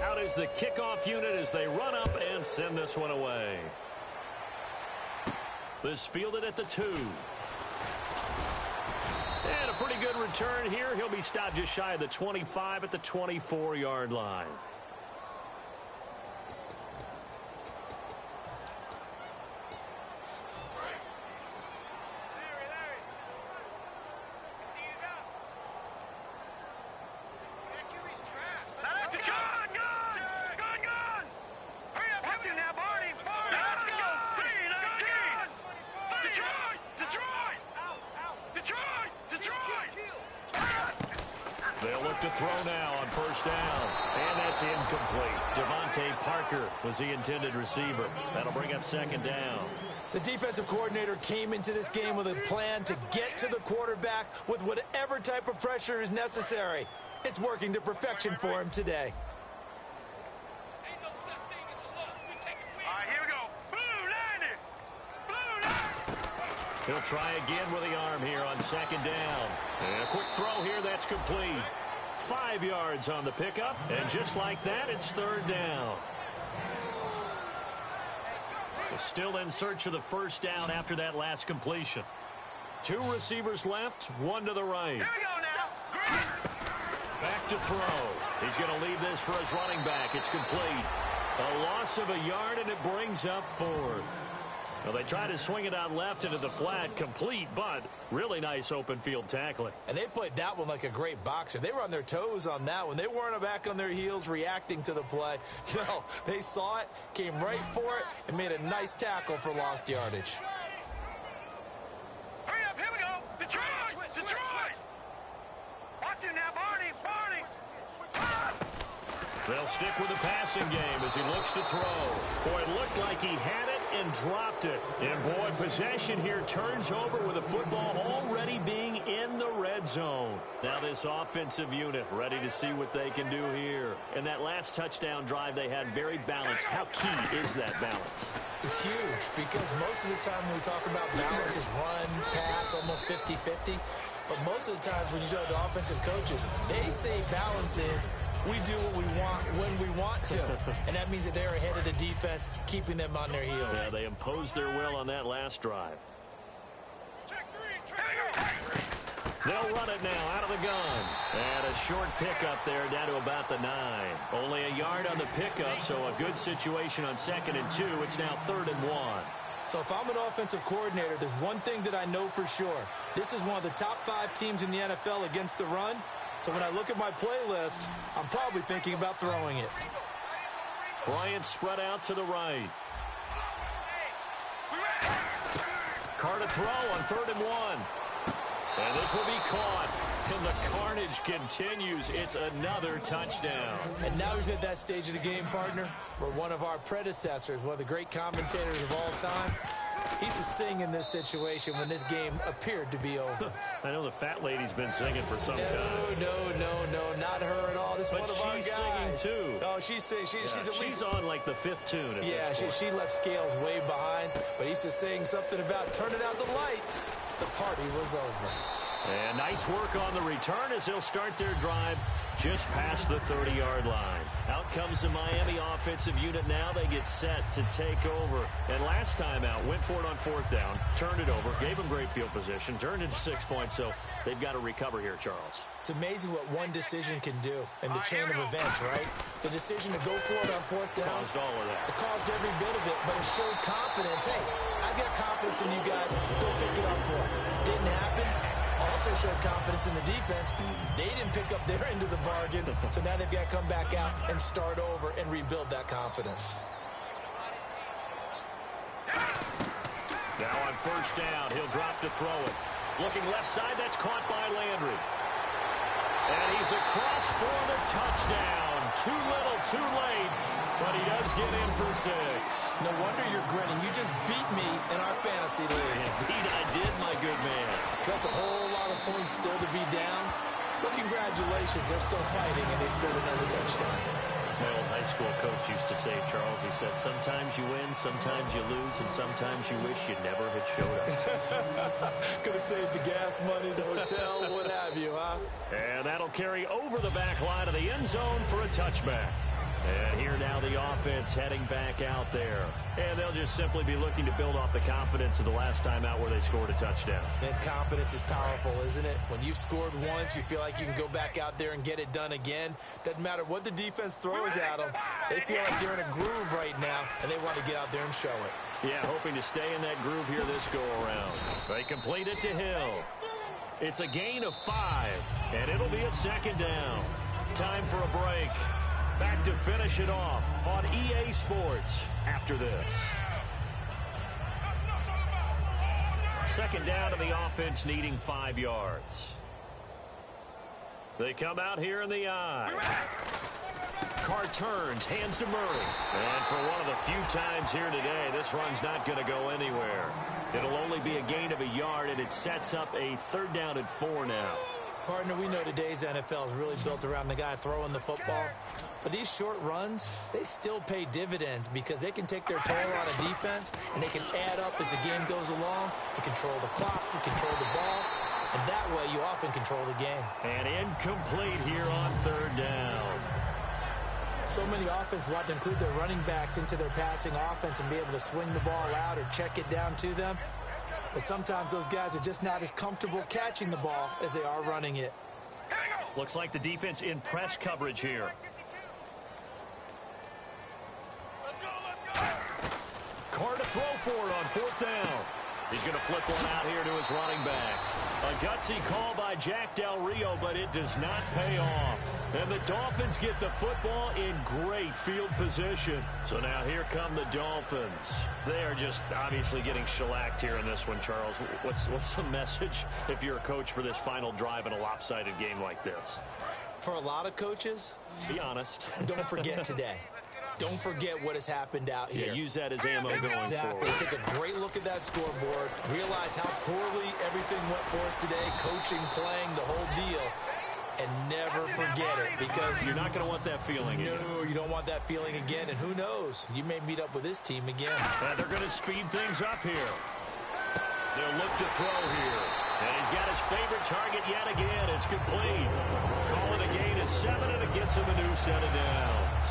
Out is the kickoff unit as they run up and send this one away. This fielded at the 2. And a pretty good return here. He'll be stopped just shy of the 25 at the 24-yard line. To throw now on 1st down. And that's incomplete. Devontae Parker was the intended receiver. That'll bring up 2nd down. The defensive coordinator came into this game with a plan to get to the quarterback with whatever type of pressure is necessary. It's working to perfection for him today. All right, here we go. Blue line. He'll try again with the arm here on 2nd down. And a quick throw here, that's complete. 5 yards on the pickup, and just like that, it's 3rd down. Still in search of the 1st down after that last completion. 2 receivers left, 1 to the right. Here we go now. Back to throw. He's going to leave this for his running back. It's complete. A loss of a yard, and it brings up fourth. Well, they try to swing it out left into the flat, complete, but really nice open field tackling. And they played that one like a great boxer. They were on their toes on that one. They weren't back on their heels reacting to the play. No, they saw it, came right for it, and made a nice tackle for lost yardage. Hurry up, here we go. Detroit! Detroit! Watch him now, Barney! Barney! They'll stick with the passing game as he looks to throw. Boy, it looked like he had it and dropped it. And boy, possession here turns over with the football already being in the red zone. Now this offensive unit ready to see what they can do here. And that last touchdown drive they had very balanced. How key is that balance? It's huge because most of the time when we talk about balance is run, pass, almost 50-50. But most of the times when you talk to offensive coaches, they say balance is we do what we want when we want to. And that means that they're ahead of the defense, keeping them on their heels. Yeah, they imposed their will on that last drive. They'll run it now out of the gun. And a short pickup there down to about the 9. Only a yard on the pickup, so a good situation on 2nd and 2. It's now 3rd and 1. So if I'm an offensive coordinator, there's one thing that I know for sure. This is one of the top 5 teams in the NFL against the run. So when I look at my playlist, I'm probably thinking about throwing it. Bryant spread out to the right. Carr to throw on 3rd and 1. And this will be caught. And the carnage continues. It's another touchdown. And now we've hit that stage of the game, partner, where one of our predecessors, one of the great commentators of all time, he's to sing in this situation when this game appeared to be over. I know the fat lady's been singing for some time. No, not her at all. This is one of our guys. But she's singing, too. Oh, she's singing. She's on, like, the 5th tune at this point. She left Scales way behind, but he's just saying something about turning out the lights. The party was over. And nice work on the return as they'll start their drive just past the 30-yard line. Out comes the Miami offensive unit now. They get set to take over. And last time out, went for it on 4th down, turned it over, gave them great field position, turned it to 6 points, so they've got to recover here, Charles. It's amazing what one decision can do in the chain of events, right? The decision to go for it on 4th down. Caused all of that. It caused every bit of it, but it showed confidence. Hey, I got confidence in you guys. Go pick it up for it. Didn't happen. Also showed confidence in the defense. They didn't pick up their end of the bargain, so now they've got to come back out and start over and rebuild that confidence. Now on 1st down, he'll drop to throw it. Looking left side, that's caught by Landry. And he's across for the touchdown. Too little, too late, but he does get in for 6. No wonder you're grinning. You just beat me in our fantasy league. Indeed, I did, my good man. That's a whole lot of points still to be down. But congratulations, they're still fighting, and they scored another touchdown. My old high school coach used to say, Charles, he said, sometimes you win, sometimes you lose, and sometimes you wish you never had showed up. Could have saved the gas money, the hotel, what have you, huh? And that'll carry over the back line of the end zone for a touchback. And here now the offense heading back out there. And they'll just simply be looking to build off the confidence of the last time out where they scored a touchdown. And confidence is powerful, isn't it? When you've scored once, you feel like you can go back out there and get it done again. Doesn't matter what the defense throws at them. They feel like they're in a groove right now, and they want to get out there and show it. Yeah, hoping to stay in that groove here this go-around. They complete it to Hill. It's a gain of 5, and it'll be a 2nd down. Time for a break. Back to finish it off on EA Sports after this. 2nd down to the offense needing 5 yards. They come out here in the I. Carr turns, hands to Murray. And for one of the few times here today, this run's not going to go anywhere. It'll only be a gain of a yard, and it sets up a 3rd down and 4 now. Partner, we know today's NFL is really built around the guy throwing the football. But these short runs, they still pay dividends because they can take their toll on a defense and they can add up as the game goes along. They control the clock, they control the ball, and that way you often control the game. And incomplete here on 3rd down. So many offenses want to include their running backs into their passing offense and be able to swing the ball out or check it down to them. But sometimes those guys are just not as comfortable catching the ball as they are running it. Here we go. Looks like the defense in press coverage here. Carr to throw for it on 4th down. He's going to flip one out here to his running back. A gutsy call by Jack Del Rio, but it does not pay off. And the Dolphins get the football in great field position. So now here come the Dolphins. They are just obviously getting shellacked here in this one, Charles. What's the message if you're a coach for this final drive in a lopsided game like this? For a lot of coaches, be honest. Don't forget today. Don't forget what has happened out here. Yeah, use that as ammo going forward. Take a great look at that scoreboard. Realize how poorly everything went for us today. Coaching, playing, the whole deal. And never forget it, because you're not going to want that feeling again. No, you don't want that feeling again. And who knows? You may meet up with this team again. They're going to speed things up here. They'll look to throw here. And he's got his favorite target yet again. It's complete. Calling a gain of 7, and it gets him a new set of downs.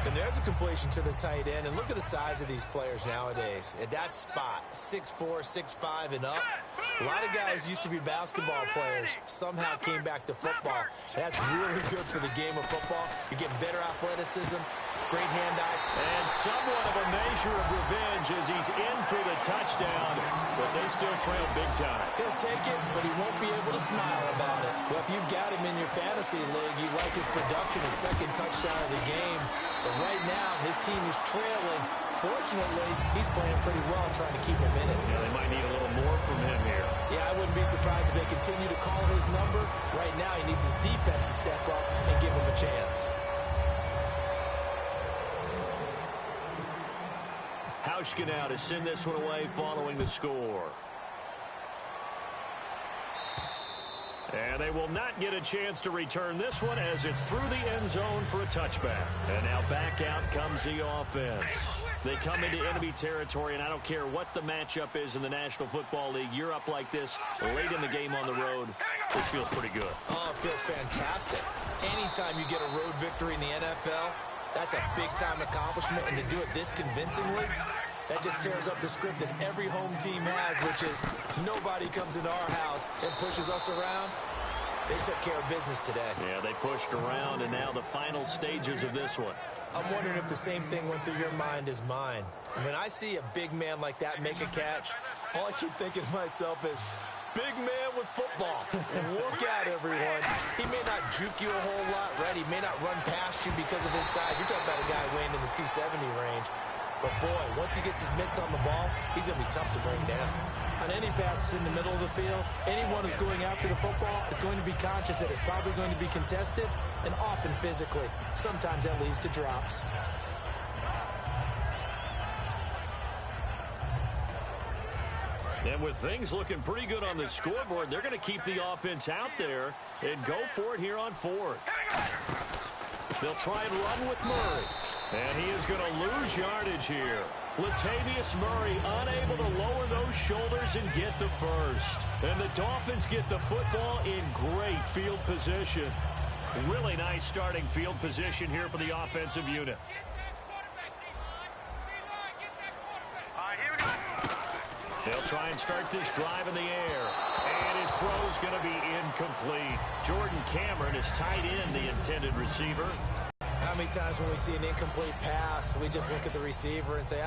And there's a completion to the tight end. And look at the size of these players nowadays. At that spot, 6'4", 6'5", and up. A lot of guys used to be basketball players. Somehow came back to football. That's really good for the game of football. You're getting better athleticism, great hand-eye. And somewhat of a measure of revenge as he's in for the touchdown. But they still trail big time. He'll take it, but he won't be able to smile about it. Well, if you've got him in your fantasy league, you like his production, his second touchdown of the game. But right now, his team is trailing. Fortunately, he's playing pretty well, trying to keep him in it. Yeah, they might need a little more from him here. Yeah, I wouldn't be surprised if they continue to call his number. Right now, he needs his defense to step up and give him a chance. Hauschka now to send this one away following the score. And they will not get a chance to return this one as it's through the end zone for a touchback. And now back out comes the offense. They come into enemy territory, and I don't care what the matchup is in the National Football League. You're up like this late in the game on the road. This feels pretty good. Oh, it feels fantastic. Anytime you get a road victory in the NFL, that's a big-time accomplishment. And to do it this convincingly, that just tears up the script that every home team has, which is nobody comes into our house and pushes us around. They took care of business today. Yeah, they pushed around, and now the final stages of this one. I'm wondering if the same thing went through your mind as mine. When I see a big man like that make a catch, all I keep thinking to myself is, big man with football. Look out, everyone. He may not juke you a whole lot, right? He may not run past you because of his size. You're talking about a guy weighing in the 270 range. But, boy, once he gets his mitts on the ball, he's going to be tough to bring down. On any passes in the middle of the field, anyone who's going after the football is going to be conscious that it's probably going to be contested, and often physically. Sometimes that leads to drops. And with things looking pretty good on the scoreboard, they're going to keep the offense out there and go for it here on 4th. They'll try and run with Murray. And he is going to lose yardage here. Latavius Murray unable to lower those shoulders and get the first. And the Dolphins get the football in great field position. Really nice starting field position here for the offensive unit. They'll try and start this drive in the air. And his throw is going to be incomplete. Jordan Cameron is tied in the intended receiver. How many times when we see an incomplete pass, we just look at the receiver and say,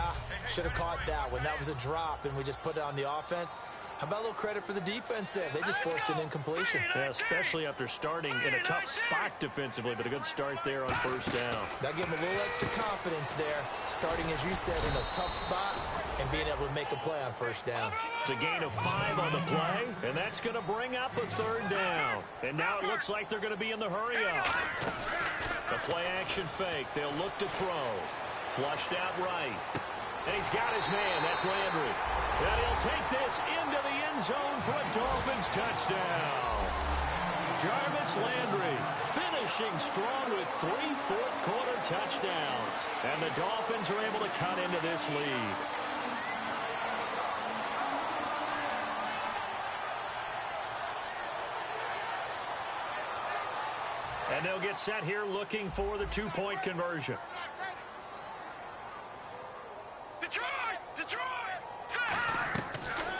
should have caught that one. That was a drop, and we just put it on the offense. How about a little credit for the defense there? They just forced an incompletion. Yeah, especially after starting in a tough spot defensively, but a good start there on 1st down. That'll give them a little extra confidence there, starting, as you said, in a tough spot and being able to make a play on 1st down. It's a gain of 5 on the play, and that's going to bring up a 3rd down. And now it looks like they're going to be in the hurry-up. The play-action fake. They'll look to throw. Flushed out right. And he's got his man. That's Landry. And he'll take this into the end zone for a Dolphins touchdown. Jarvis Landry finishing strong with 3 fourth-quarter touchdowns. And the Dolphins are able to cut into this lead. And they'll get set here looking for the 2-point conversion.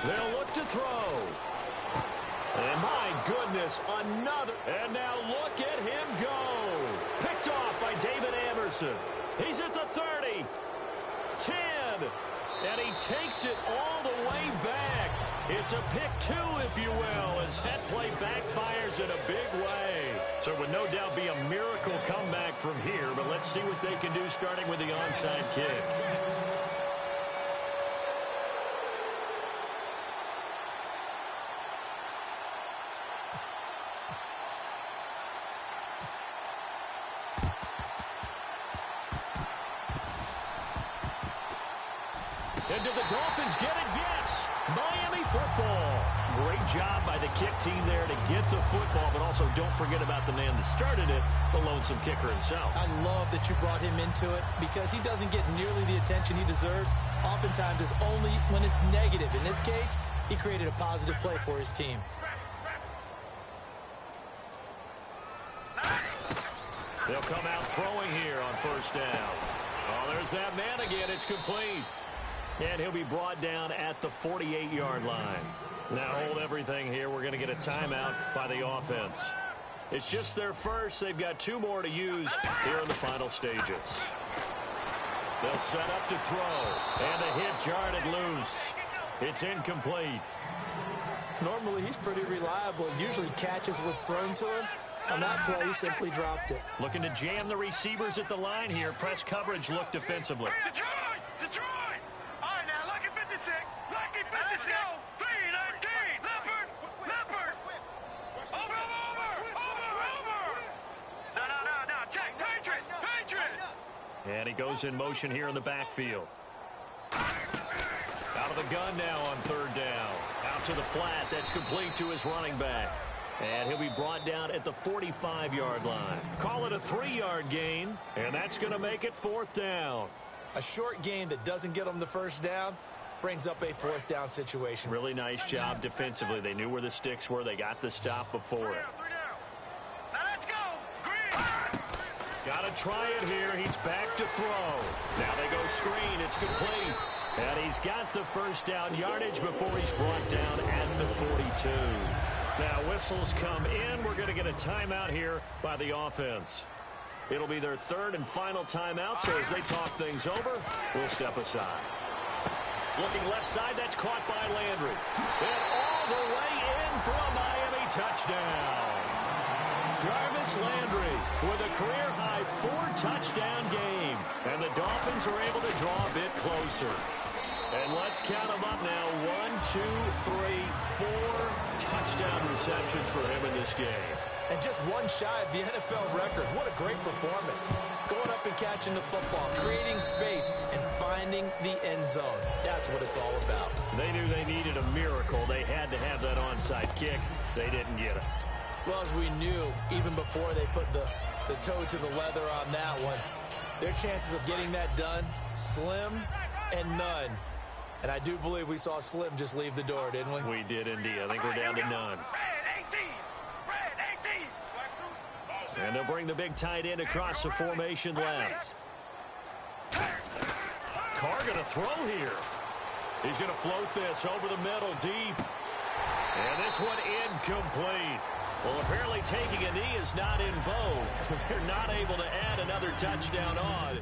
They'll look to throw. And my goodness, this. Another. And now look at him go. Picked off by David Anderson. He's at the 30. 10. And he takes it all the way back. It's a pick 2, if you will, as that play backfires in a big way. So it would no doubt be a miracle comeback from here, but let's see what they can do starting with the onside kick. And do the Dolphins get it? Yes. Miami football. Great job by the kick team there to get the football, but also don't forget about the man that started it, the lonesome kicker himself. I love that you brought him into it because he doesn't get nearly the attention he deserves. Oftentimes it's only when it's negative. In this case, he created a positive play for his team. They'll come out throwing here on first down. Oh, there's that man again. It's complete. And he'll be brought down at the 48-yard line. Now hold everything here. We're going to get a timeout by the offense. It's just their first. They've got 2 more to use here in the final stages. They'll set up to throw. And the hit jarred it loose. It's incomplete. Normally he's pretty reliable. Usually catches what's thrown to him. On that play, he simply dropped it. Looking to jam the receivers at the line here. Press coverage look defensively. Detroit! Detroit! All right, now, lucky 56. Lucky 56. 319. Leopard! Leopard! Over! No. Check. Patriot! And he goes in motion here in the backfield. Out of the gun now on third down. Out to the flat. That's complete to his running back. And he'll be brought down at the 45-yard line. Call it a 3-yard gain, and that's going to make it 4th down. A short gain that doesn't get him the first down brings up a 4th down situation. Really nice job defensively. They knew where the sticks were. They got the stop before it. Now let's go. Green. Got to try it here. He's back to throw. Now they go screen. It's complete. And he's got the first down yardage before he's brought down at the 42. Now whistles come in. We're going to get a timeout here by the offense. It'll be their 3rd and final timeout, so as they talk things over, we'll step aside. Looking left side, that's caught by Landry. And all the way in for a Miami touchdown. Jarvis Landry with a career-high 4-touchdown game. And the Dolphins are able to draw a bit closer. And let's count them up now. 1, 2, 3, 4 touchdown receptions for him in this game. And just one shy of the NFL record. What a great performance. Going up and catching the football, creating space, and finding the end zone. That's what it's all about. They knew they needed a miracle. They had to have that onside kick. They didn't get it. Well, as we knew, even before they put the toe to the leather on that one, their chances of getting that done, slim and none. And I do believe we saw Slim just leave the door, didn't we? We did indeed. I think we're down to none. And they'll bring the big tight end across the formation left. Carr going to throw here. He's going to float this over the middle deep. And this one incomplete. Well, apparently taking a knee is not in vogue. They're not able to add another touchdown on.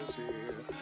is here.